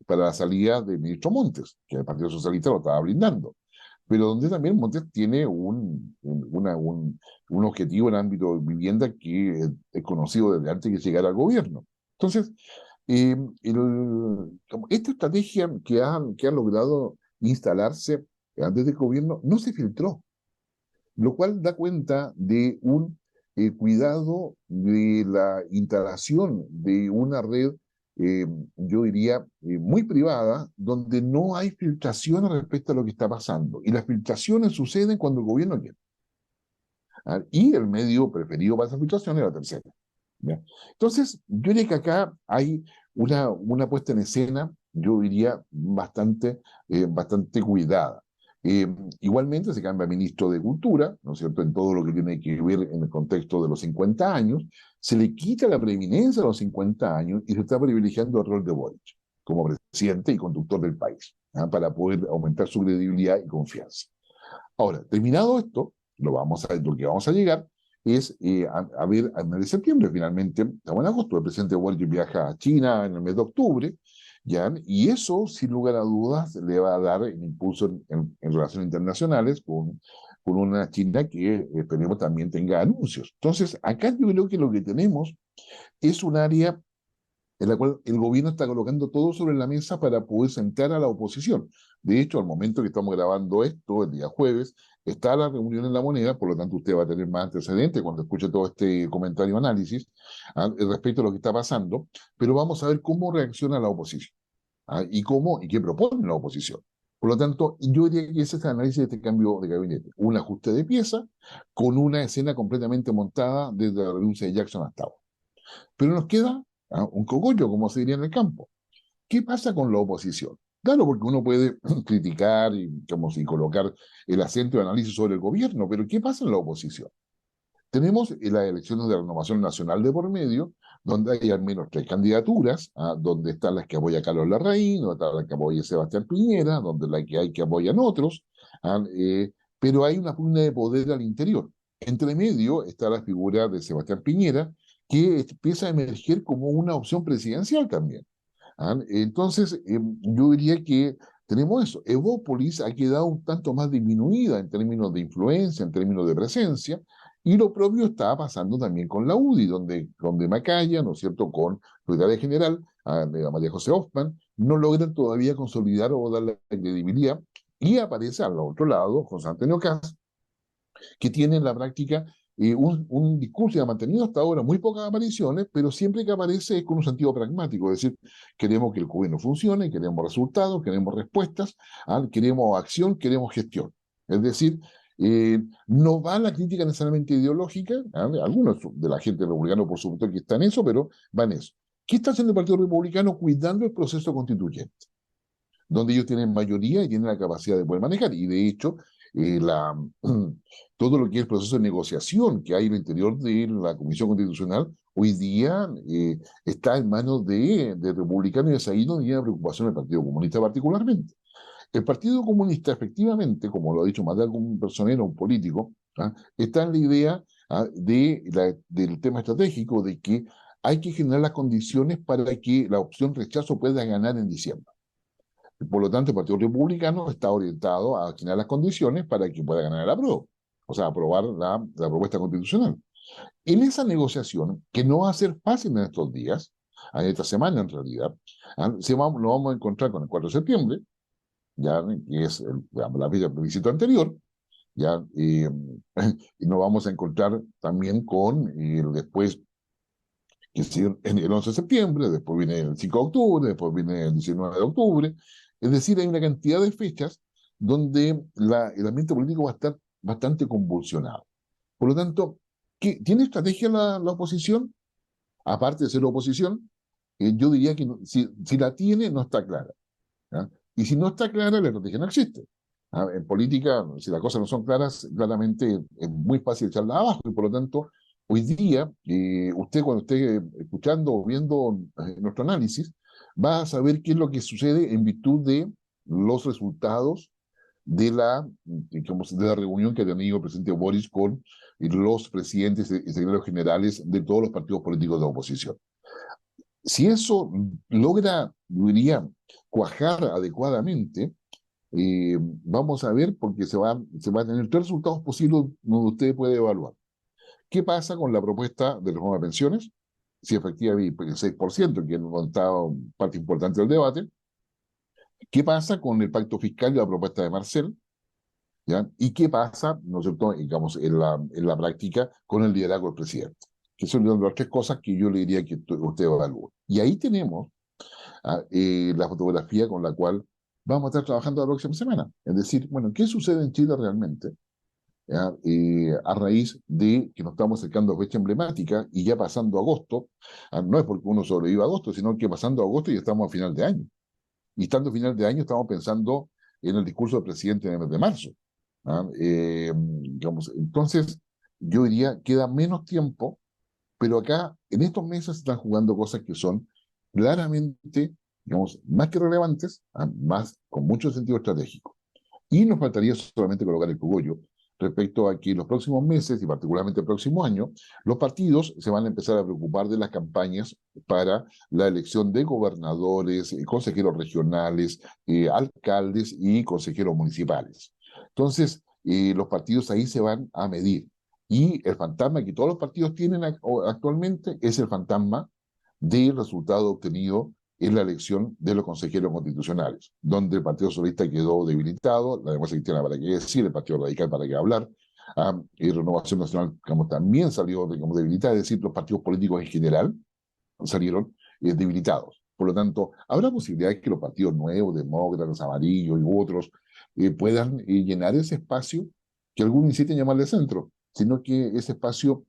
A: para la salida del ministro Montes, que el Partido Socialista lo estaba blindando, pero donde también Montes tiene un objetivo en el ámbito de vivienda que es conocido desde antes de que llegara al gobierno. Entonces, esta estrategia que ha logrado instalarse desde el gobierno no se filtró, lo cual da cuenta de un cuidado de la instalación de una red, yo diría, muy privada, donde no hay filtraciones respecto a lo que está pasando. Y las filtraciones suceden cuando el gobierno quiere. Y el medio preferido para esas filtraciones es la tercera. ¿Ya? Entonces, yo diría que acá hay una puesta en escena, yo diría, bastante cuidada. Igualmente se cambia ministro de Cultura, ¿no es cierto?, en todo lo que tiene que ver en el contexto de los 50 años, se le quita la preeminencia a los 50 años y se está privilegiando el rol de Boric como presidente y conductor del país, para poder aumentar su credibilidad y confianza. Ahora, terminado esto, lo que vamos a llegar es a ver al mes de septiembre. Finalmente, estamos en agosto, el presidente Boric viaja a China en el mes de octubre, ¿ya? Y eso, sin lugar a dudas, le va a dar un impulso en relaciones internacionales con una China que esperemos también tenga anuncios. Entonces, acá yo creo que lo que tenemos es un área en la cual el gobierno está colocando todo sobre la mesa para poder sentar a la oposición. De hecho, al momento que estamos grabando esto, el día jueves, está la reunión en La Moneda, por lo tanto usted va a tener más antecedentes cuando escuche todo este comentario análisis respecto a lo que está pasando, pero vamos a ver cómo reacciona la oposición y qué propone la oposición. Por lo tanto, yo diría que ese es el análisis de este cambio de gabinete. Un ajuste de pieza con una escena completamente montada desde la renuncia de Jackson hasta ahora. Pero nos queda un cogollo, como se diría en el campo. ¿Qué pasa con la oposición? Claro, porque uno puede criticar y colocar el acento de análisis sobre el gobierno, pero ¿qué pasa en la oposición? Tenemos las elecciones de renovación nacional de por medio, donde hay al menos 3 candidaturas, donde están las que apoya Carlos Larraín, donde está la que apoya Sebastián Piñera, donde la que hay que apoyan otros, pero hay una pugna de poder al interior. Entre medio está la figura de Sebastián Piñera, que empieza a emerger como una opción presidencial también. ¿Ah? Entonces, yo diría que tenemos eso. Evópolis ha quedado un tanto más disminuida en términos de influencia, en términos de presencia, y lo propio está pasando también con la UDI, donde Macaya, ¿no es cierto?, con su secretaria general, a María José Hoffman, no logran todavía consolidar o dar la credibilidad, y aparece al otro lado José Antonio Caz, que tiene en la práctica un discurso que ha mantenido hasta ahora muy pocas apariciones, pero siempre que aparece es con un sentido pragmático, es decir, queremos que el gobierno funcione, queremos resultados, queremos respuestas, queremos acción, queremos gestión. Es decir, no va la crítica necesariamente ideológica, algunos de la gente republicana por supuesto que está en eso, pero va en eso. ¿Qué está haciendo el Partido Republicano cuidando el proceso constituyente? Donde ellos tienen mayoría y tienen la capacidad de poder manejar. Y de hecho, eh, la, todo lo que es el proceso de negociación que hay en el interior de la Comisión Constitucional, hoy día está en manos de republicanos y es ahí donde tiene preocupación el Partido Comunista particularmente. El Partido Comunista, efectivamente, como lo ha dicho más de algún personero, un político, está en la idea del tema estratégico de que hay que generar las condiciones para que la opción rechazo pueda ganar en diciembre. Por lo tanto, el Partido Republicano está orientado a generar las condiciones para que pueda ganar el apruebo, o sea, aprobar la propuesta constitucional. En esa negociación, que no va a ser fácil en estos días, en esta semana en realidad, lo vamos a encontrar con el 4 de septiembre, ya, que es la fecha del plebiscito anterior, ya, y nos vamos a encontrar también con después, que es en el 11 de septiembre, después viene el 5 de octubre, después viene el 19 de octubre. Es decir, hay una cantidad de fechas donde el ambiente político va a estar bastante convulsionado. Por lo tanto, ¿tiene estrategia la oposición? Aparte de ser oposición, yo diría que si la tiene, no está clara. ¿Ya? Y si no está clara, la estrategia no existe. En política, si las cosas no son claras, claramente es muy fácil echarlas abajo y por lo tanto, hoy día, usted cuando esté escuchando o viendo nuestro análisis, va a saber qué es lo que sucede en virtud de los resultados de la reunión que ha tenido el presidente Boris con los presidentes y secretarios generales de todos los partidos políticos de oposición. Si eso logra, yo diría, cuajar adecuadamente, vamos a ver, porque se va a tener tres resultados posibles donde usted puede evaluar. ¿Qué pasa con la propuesta de reforma de pensiones? Si efectivamente el 6%, que no está parte importante del debate. ¿Qué pasa con el pacto fiscal y la propuesta de Marcel? ¿Ya? ¿Y qué pasa, ¿no es cierto?, digamos, en la práctica con el liderazgo del presidente? Que son las tres cosas que yo le diría que usted evalúe. Y ahí tenemos la fotografía con la cual vamos a estar trabajando la próxima semana. Es decir, bueno, ¿qué sucede en Chile realmente? A raíz de que nos estamos acercando a fecha emblemática y ya pasando agosto, no es porque uno sobreviva a agosto, sino que pasando agosto ya estamos a final de año. Y estando a final de año estamos pensando en el discurso del presidente en el mes de marzo. Digamos, entonces, yo diría, queda menos tiempo, pero acá, en estos meses, se están jugando cosas que son claramente, digamos, más que relevantes, más con mucho sentido estratégico. Y nos faltaría solamente colocar el cogollo respecto a que los próximos meses, y particularmente el próximo año, los partidos se van a empezar a preocupar de las campañas para la elección de gobernadores, consejeros regionales, alcaldes y consejeros municipales. Entonces, los partidos ahí se van a medir. Y el fantasma que todos los partidos tienen actualmente es el fantasma del resultado obtenido en la elección de los consejeros constitucionales, donde el Partido Socialista quedó debilitado, la Democracia Cristiana para qué decir, el Partido Radical para qué hablar, y Renovación Nacional digamos, también salió digamos, debilitada, es decir, los partidos políticos en general salieron debilitados. Por lo tanto, habrá posibilidades que los partidos nuevos, demócratas, amarillos y otros, puedan llenar ese espacio que algunos insisten en llamarle centro, sino que ese espacio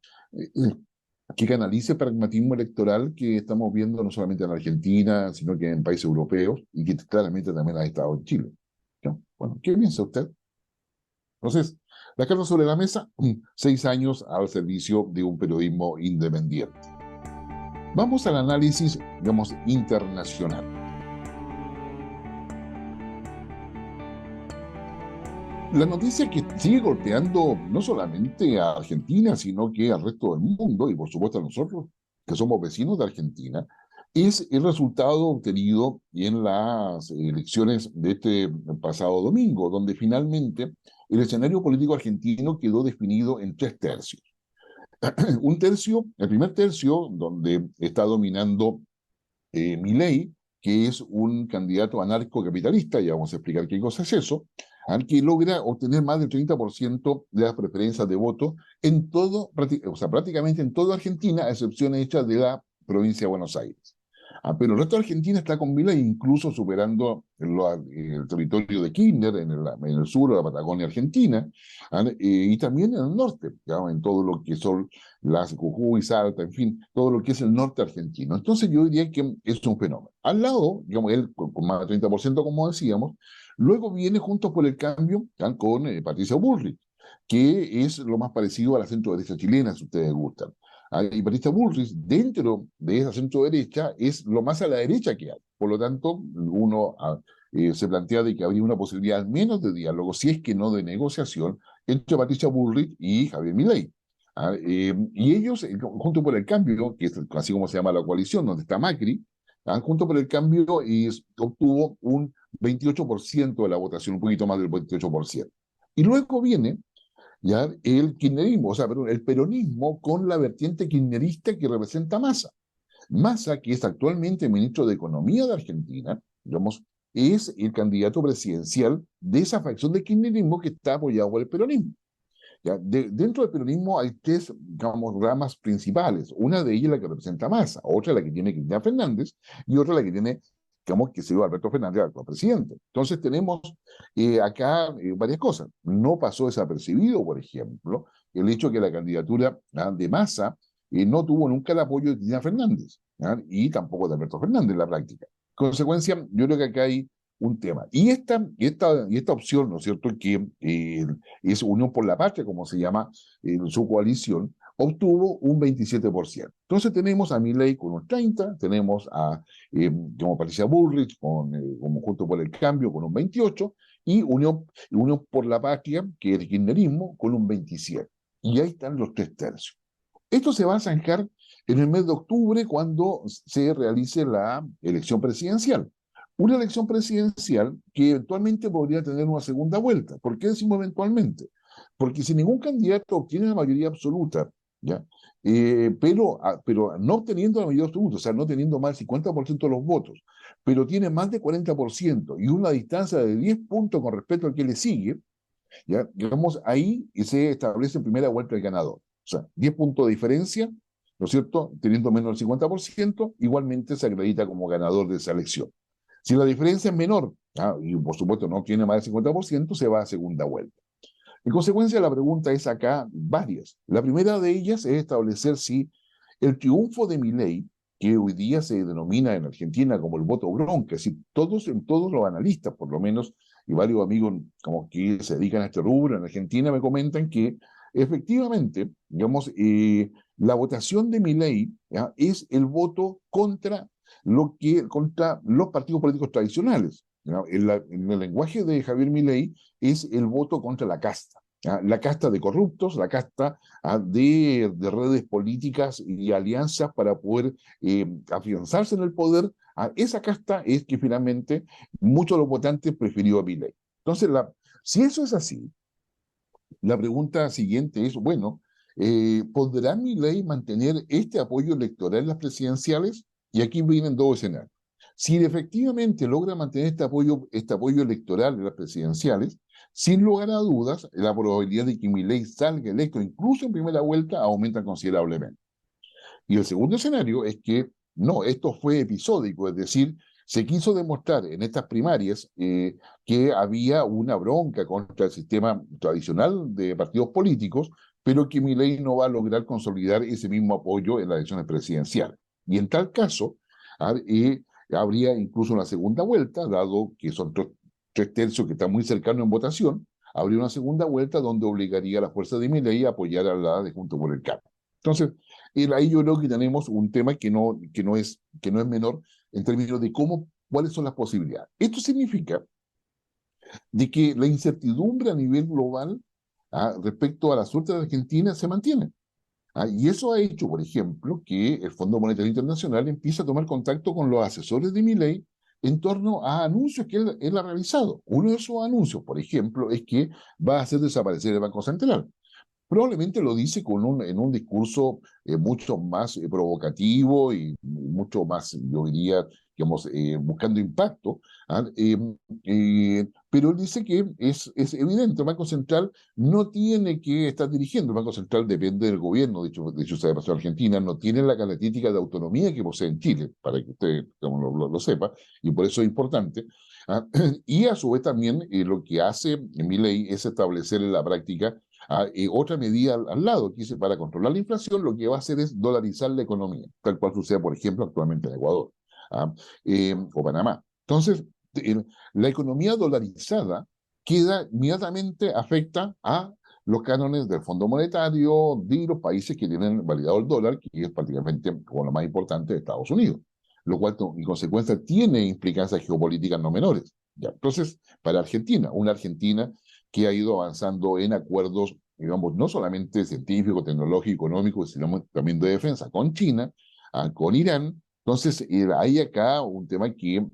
A: que canalice el pragmatismo electoral que estamos viendo no solamente en Argentina, sino que en países europeos y que claramente también ha estado en Chile. ¿No? Bueno, ¿qué piensa usted? Entonces, la carta sobre la mesa, 6 años al servicio de un periodismo independiente. Vamos al análisis, digamos, internacional. La noticia que sigue golpeando no solamente a Argentina, sino que al resto del mundo y por supuesto a nosotros, que somos vecinos de Argentina, es el resultado obtenido en las elecciones de este pasado domingo, donde finalmente el escenario político argentino quedó definido en tres tercios. Un tercio, el primer tercio, donde está dominando Milei, que es un candidato anarcocapitalista, ya vamos a explicar qué cosa es eso, al que logra obtener más del 30% de las preferencias de voto en todo, o sea, prácticamente en toda Argentina, a excepción hecha de la provincia de Buenos Aires. Pero el resto de Argentina está con Milei, incluso superando el territorio de Kirchner en el sur de la Patagonia Argentina, y también en el norte, digamos, en todo lo que son las Jujuy, Salta, en fin, todo lo que es el norte argentino. Entonces yo diría que es un fenómeno. Al lado, digamos, él con más del 30%, como decíamos, luego viene Juntos por el Cambio con Patricia Bullrich, que es lo más parecido a la centro derecha chilena, si ustedes gustan. Y Patricia Bullrich, dentro de esa centro derecha, es lo más a la derecha que hay. Por lo tanto, uno se plantea de que habría una posibilidad al menos de diálogo, si es que no de negociación, entre Patricia Bullrich y Javier Milei. Y ellos, junto por el cambio, que es así como se llama la coalición, donde está Macri, junto por el cambio obtuvo un 28% de la votación, un poquito más del 28%. Y luego viene ya el kirchnerismo, o sea, perdón, el peronismo con la vertiente kirchnerista que representa Massa. Massa, que es actualmente ministro de Economía de Argentina, digamos, es el candidato presidencial de esa facción de kirchnerismo que está apoyado por el peronismo. ¿Ya? Dentro del peronismo hay tres, digamos, ramas principales. Una de ellas es la que representa Massa, otra la que tiene Cristina Fernández y otra la que tiene, digamos, que se dio Alberto Fernández, actual presidente. Entonces tenemos acá varias cosas. No pasó desapercibido, por ejemplo, el hecho que la candidatura de Massa no tuvo nunca el apoyo de Cristina Fernández y tampoco de Alberto Fernández en la práctica. En consecuencia, yo creo que acá hay un tema. Y esta opción, ¿no es cierto?, que es Unión por la Patria, como se llama su coalición, obtuvo un 27%. Entonces tenemos a Milei con un 30%, tenemos a como Patricia Bullrich como Junto por el Cambio con un 28%, y Unión por la Patria, que es el kirchnerismo, con un 27%. Y ahí están los tres tercios. Esto se va a zanjar en el mes de octubre cuando se realice la elección presidencial. Una elección presidencial que eventualmente podría tener una segunda vuelta. ¿Por qué decimos eventualmente? Porque si ningún candidato obtiene la mayoría absoluta, ¿ya? Pero no obteniendo la mayoría absoluta, o sea, no teniendo más del 50% de los votos, pero tiene más de 40% y una distancia de 10 puntos con respecto al que le sigue, ¿ya? Digamos, ahí se establece en primera vuelta el ganador. O sea, 10 puntos de diferencia, ¿no es cierto? Teniendo menos del 50%, igualmente se acredita como ganador de esa elección. Si la diferencia es menor, y por supuesto no tiene más del 50%, se va a segunda vuelta. En consecuencia, la pregunta es acá varias. La primera de ellas es establecer si el triunfo de Milei, que hoy día se denomina en Argentina como el voto bronca, es decir, todos los analistas, por lo menos, y varios amigos como que se dedican a este rubro en Argentina me comentan que efectivamente, digamos, la votación de Milei es el voto contra los partidos políticos tradicionales. En el lenguaje de Javier Milei es el voto contra la casta. La casta de corruptos, la casta de redes políticas y alianzas para poder afianzarse en el poder. Esa casta es que finalmente muchos de los votantes prefirió a Milei. Entonces, si eso es así, la pregunta siguiente es, bueno, ¿podrá Milei mantener este apoyo electoral en las presidenciales? Y aquí vienen dos escenarios. Si efectivamente logra mantener este apoyo electoral en las presidenciales, sin lugar a dudas, la probabilidad de que Milei salga electo, incluso en primera vuelta, aumenta considerablemente. Y el segundo escenario es que no, esto fue episódico, es decir, se quiso demostrar en estas primarias que había una bronca contra el sistema tradicional de partidos políticos, pero que Milei no va a lograr consolidar ese mismo apoyo en las elecciones presidenciales. Y en tal caso, habría incluso una segunda vuelta, dado que son tres tercios que están muy cercanos en votación, habría una segunda vuelta donde obligaría a la fuerza de Milei a apoyar a la de Juntos por el Cambio. Entonces, ahí yo creo que tenemos un tema que no es menor en términos de cuáles son las posibilidades. Esto significa de que la incertidumbre a nivel global respecto a la suerte de Argentina se mantiene. Y eso ha hecho, por ejemplo, que el Fondo Monetario Internacional empiece a tomar contacto con los asesores de Milei en torno a anuncios que él ha realizado. Uno de esos anuncios, por ejemplo, es que va a hacer desaparecer el Banco Central. Probablemente lo dice en un discurso mucho más provocativo y mucho más, yo diría, digamos, buscando impacto. Pero él dice que es evidente, el Banco Central no tiene que estar dirigiendo, el Banco Central depende del gobierno, de hecho se ha pasado a Argentina, no tiene la característica de autonomía que posee en Chile, para que usted digamos, lo sepa, y por eso es importante. Y a su vez también lo que hace Milei es establecer en la práctica otra medida al lado, que dice, para controlar la inflación, lo que va a hacer es dolarizar la economía, tal cual sucede, por ejemplo, actualmente en Ecuador ¿ah? O Panamá. Entonces, la economía dolarizada queda inmediatamente afecta a los cánones del Fondo Monetario de los países que tienen validado el dólar, que es prácticamente como lo más importante de Estados Unidos, lo cual en consecuencia tiene implicancias geopolíticas no menores. ¿Ya? Entonces, para Argentina, una Argentina que ha ido avanzando en acuerdos, digamos, no solamente científicos, tecnológicos, económicos, sino también de defensa con China, con Irán. Entonces, hay acá un tema que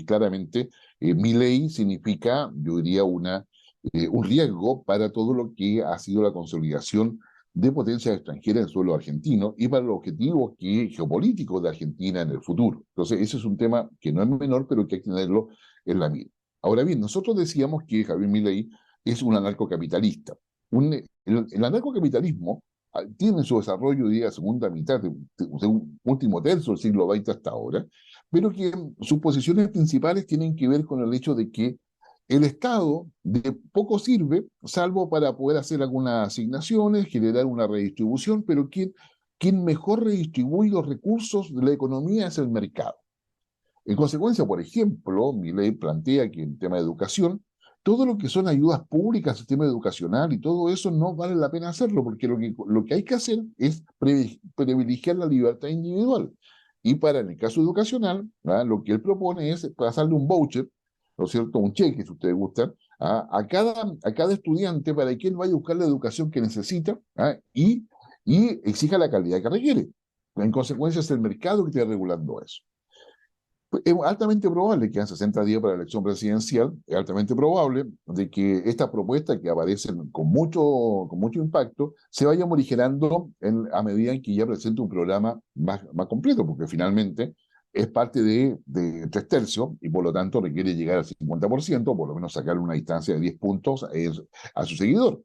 A: claramente Milei significa, yo diría, un riesgo para todo lo que ha sido la consolidación de potencias extranjeras en suelo argentino y para los objetivos geopolíticos de Argentina en el futuro. Entonces, ese es un tema que no es menor, pero que hay que tenerlo en la mira. Ahora bien, nosotros decíamos que Javier Milei es un anarcocapitalista. El anarcocapitalismo tiene su desarrollo, diría, segunda mitad, de un último tercio del siglo XX hasta ahora, pero que sus posiciones principales tienen que ver con el hecho de que el Estado de poco sirve, salvo para poder hacer algunas asignaciones, generar una redistribución, pero quien mejor redistribuye los recursos de la economía es el mercado. En consecuencia, por ejemplo, mi ley plantea que en tema de educación, todo lo que son ayudas públicas al sistema educacional y todo eso no vale la pena hacerlo, porque lo que hay que hacer es privilegiar la libertad individual. Y para en el caso educacional, ¿verdad? Lo que él propone es pasarle un voucher, ¿no es cierto? Un cheque, si ustedes gustan, a cada estudiante para que él vaya a buscar la educación que necesita y exija la calidad que requiere. En consecuencia, es el mercado que está regulando eso. Es altamente probable que en 60 días para la elección presidencial, es altamente probable de que estas propuestas que aparecen con mucho impacto se vayan morigerando a medida en que ya presente un programa más completo, porque finalmente es parte de 3/3 y por lo tanto requiere llegar al 50%, por lo menos sacarle una distancia de 10 puntos a su seguidor.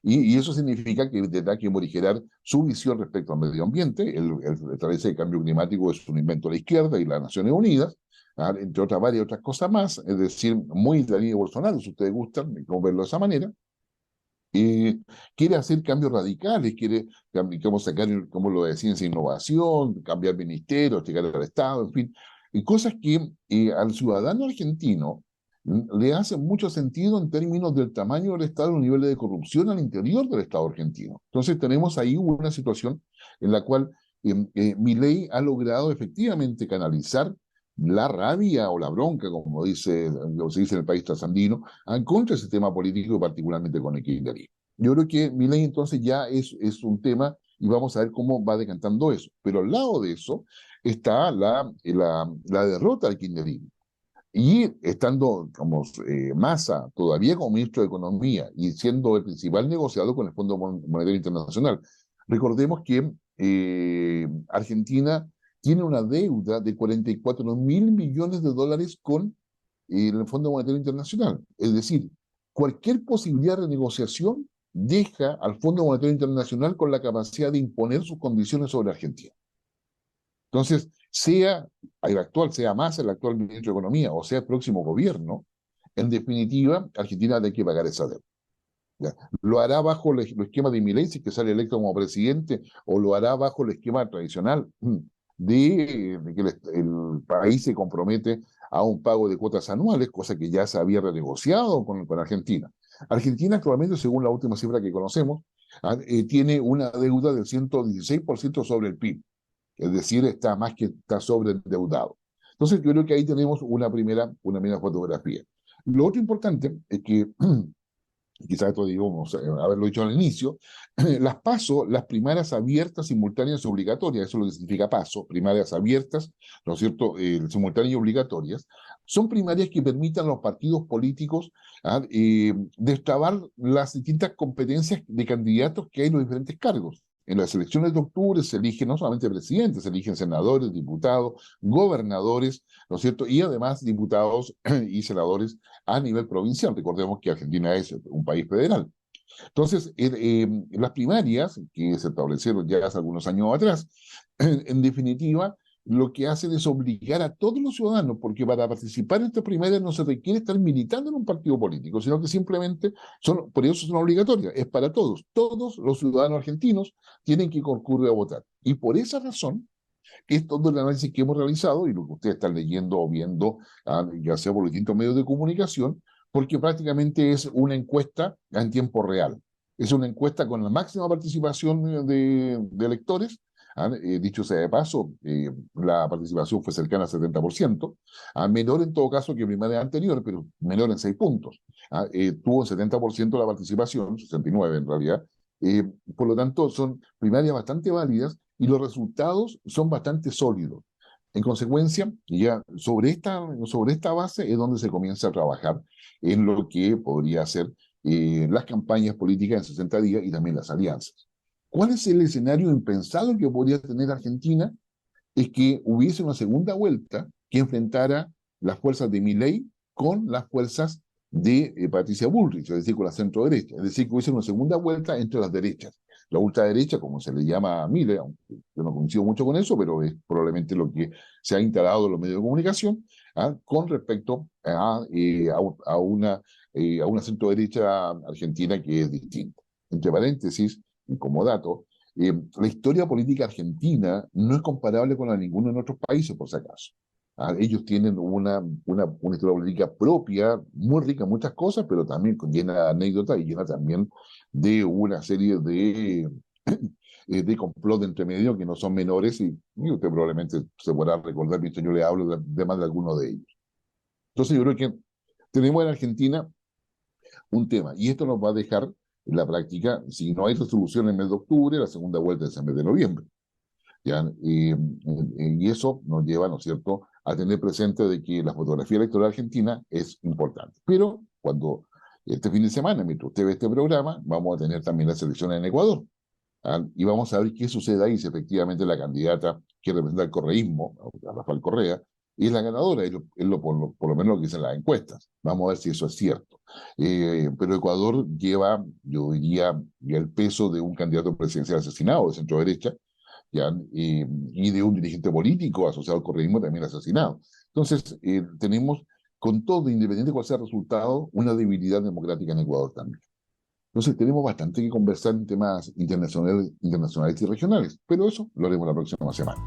A: Y eso significa que tendrá que morigerar su visión respecto al medio ambiente. Él establece que el cambio climático es un invento de la izquierda y las Naciones Unidas, entre otras varias otras cosas más, es decir, muy de la línea de Bolsonaro, si ustedes gustan, como verlo de esa manera. Quiere hacer cambios radicales, quiere como sacar, como lo de ciencia e innovación, cambiar ministerios, llegar al Estado, en fin, y cosas que al ciudadano argentino le hacen mucho sentido en términos del tamaño del Estado y los niveles de corrupción al interior del Estado argentino. Entonces tenemos ahí una situación en la cual Milei ha logrado efectivamente canalizar la rabia o la bronca, como se dice en el país trasandino, contra el sistema político, particularmente con el kirchnerismo. Yo creo que Milei entonces ya es un tema y vamos a ver cómo va decantando eso. Pero al lado de eso está la derrota del kirchnerismo. Y estando como Massa todavía como ministro de Economía y siendo el principal negociador con el Fondo Monetario Internacional, recordemos que Argentina tiene una deuda de 44.000 millones de dólares con el Fondo Monetario Internacional. Es decir, cualquier posibilidad de renegociación deja al Fondo Monetario Internacional con la capacidad de imponer sus condiciones sobre Argentina. Entonces, sea el actual, sea más el actual ministro de Economía o sea el próximo gobierno, en definitiva, Argentina tiene que pagar esa deuda. ¿Ya? Lo hará bajo el esquema de Milei, si que sale electo como presidente, o lo hará bajo el esquema tradicional de que el país se compromete a un pago de cuotas anuales, cosa que ya se había renegociado con Argentina. Argentina actualmente, según la última cifra que conocemos, tiene una deuda del 116% sobre el PIB, es decir, está sobreendeudado. Entonces, yo creo que ahí tenemos una primera fotografía. Lo otro importante es que quizás esto digamos, haberlo dicho al inicio, las PASO, las primarias abiertas, simultáneas y obligatorias, eso es lo que significa PASO, primarias abiertas, ¿no es cierto?, simultáneas y obligatorias, son primarias que permitan a los partidos políticos destrabar las distintas competencias de candidatos que hay en los diferentes cargos. En las elecciones de octubre se eligen no solamente presidentes, se eligen senadores, diputados, gobernadores, ¿no es cierto? Y además diputados y senadores a nivel provincial. Recordemos que Argentina es un país federal. Entonces, las primarias, que se establecieron ya hace algunos años atrás, en definitiva, lo que hacen es obligar a todos los ciudadanos, porque para participar en estas primarias no se requiere estar militando en un partido político, sino que simplemente son, por eso son obligatorias, es para todos. Todos los ciudadanos argentinos tienen que concurrir a votar. Y por esa razón, es todo el análisis que hemos realizado y lo que ustedes están leyendo o viendo, ya sea por los distintos medios de comunicación, porque prácticamente es una encuesta en tiempo real. Es una encuesta con la máxima participación de electores. Dicho sea de paso, la participación fue cercana al 70%, menor en todo caso que primaria anterior, pero menor en 6 puntos. Tuvo el 70% de la participación, 69 en realidad. Por lo tanto, son primarias bastante válidas y los resultados son bastante sólidos. En consecuencia, ya sobre esta base es donde se comienza a trabajar en lo que podría ser las campañas políticas en 60 días y también las alianzas. ¿Cuál es el escenario impensado que podría tener Argentina? Es que hubiese una segunda vuelta que enfrentara las fuerzas de Milei con las fuerzas de Patricia Bullrich, es decir, con la centro derecha. Es decir, que hubiese una segunda vuelta entre las derechas. La ultraderecha, como se le llama a Milei, aunque yo no coincido mucho con eso, pero es probablemente lo que se ha instalado en los medios de comunicación, con respecto a una centro derecha argentina que es distinta. Entre paréntesis, y como dato, la historia política argentina no es comparable con la de ninguno de nuestros países, por si acaso. Ellos tienen una historia política propia, muy rica en muchas cosas, pero también llena de anécdotas y llena también de una serie de complot entre medio que no son menores y usted probablemente se podrá recordar, visto yo le hablo de más de alguno de ellos. Entonces yo creo que tenemos en Argentina un tema, y esto nos va a dejar en la práctica, si no hay resolución en el mes de octubre, la segunda vuelta es en el mes de noviembre. ¿Ya? Y eso nos lleva, ¿no es cierto?, a tener presente de que la fotografía electoral argentina es importante. Pero cuando este fin de semana, mientras usted ve este programa, vamos a tener también las elecciones en Ecuador. Y vamos a ver qué sucede ahí, si efectivamente la candidata que representa el correísmo, Rafael Correa, es la ganadora, por lo menos lo que dicen las encuestas. Vamos a ver si eso es cierto. Pero Ecuador lleva, yo diría, ya el peso de un candidato presidencial asesinado de centro derecha, ¿ya? Y de un dirigente político asociado al correísmo también asesinado. Entonces, tenemos, con todo, independiente de cuál sea el resultado, una debilidad democrática en Ecuador también. Entonces, tenemos bastante que conversar en temas internacionales y regionales, pero eso lo haremos la próxima semana.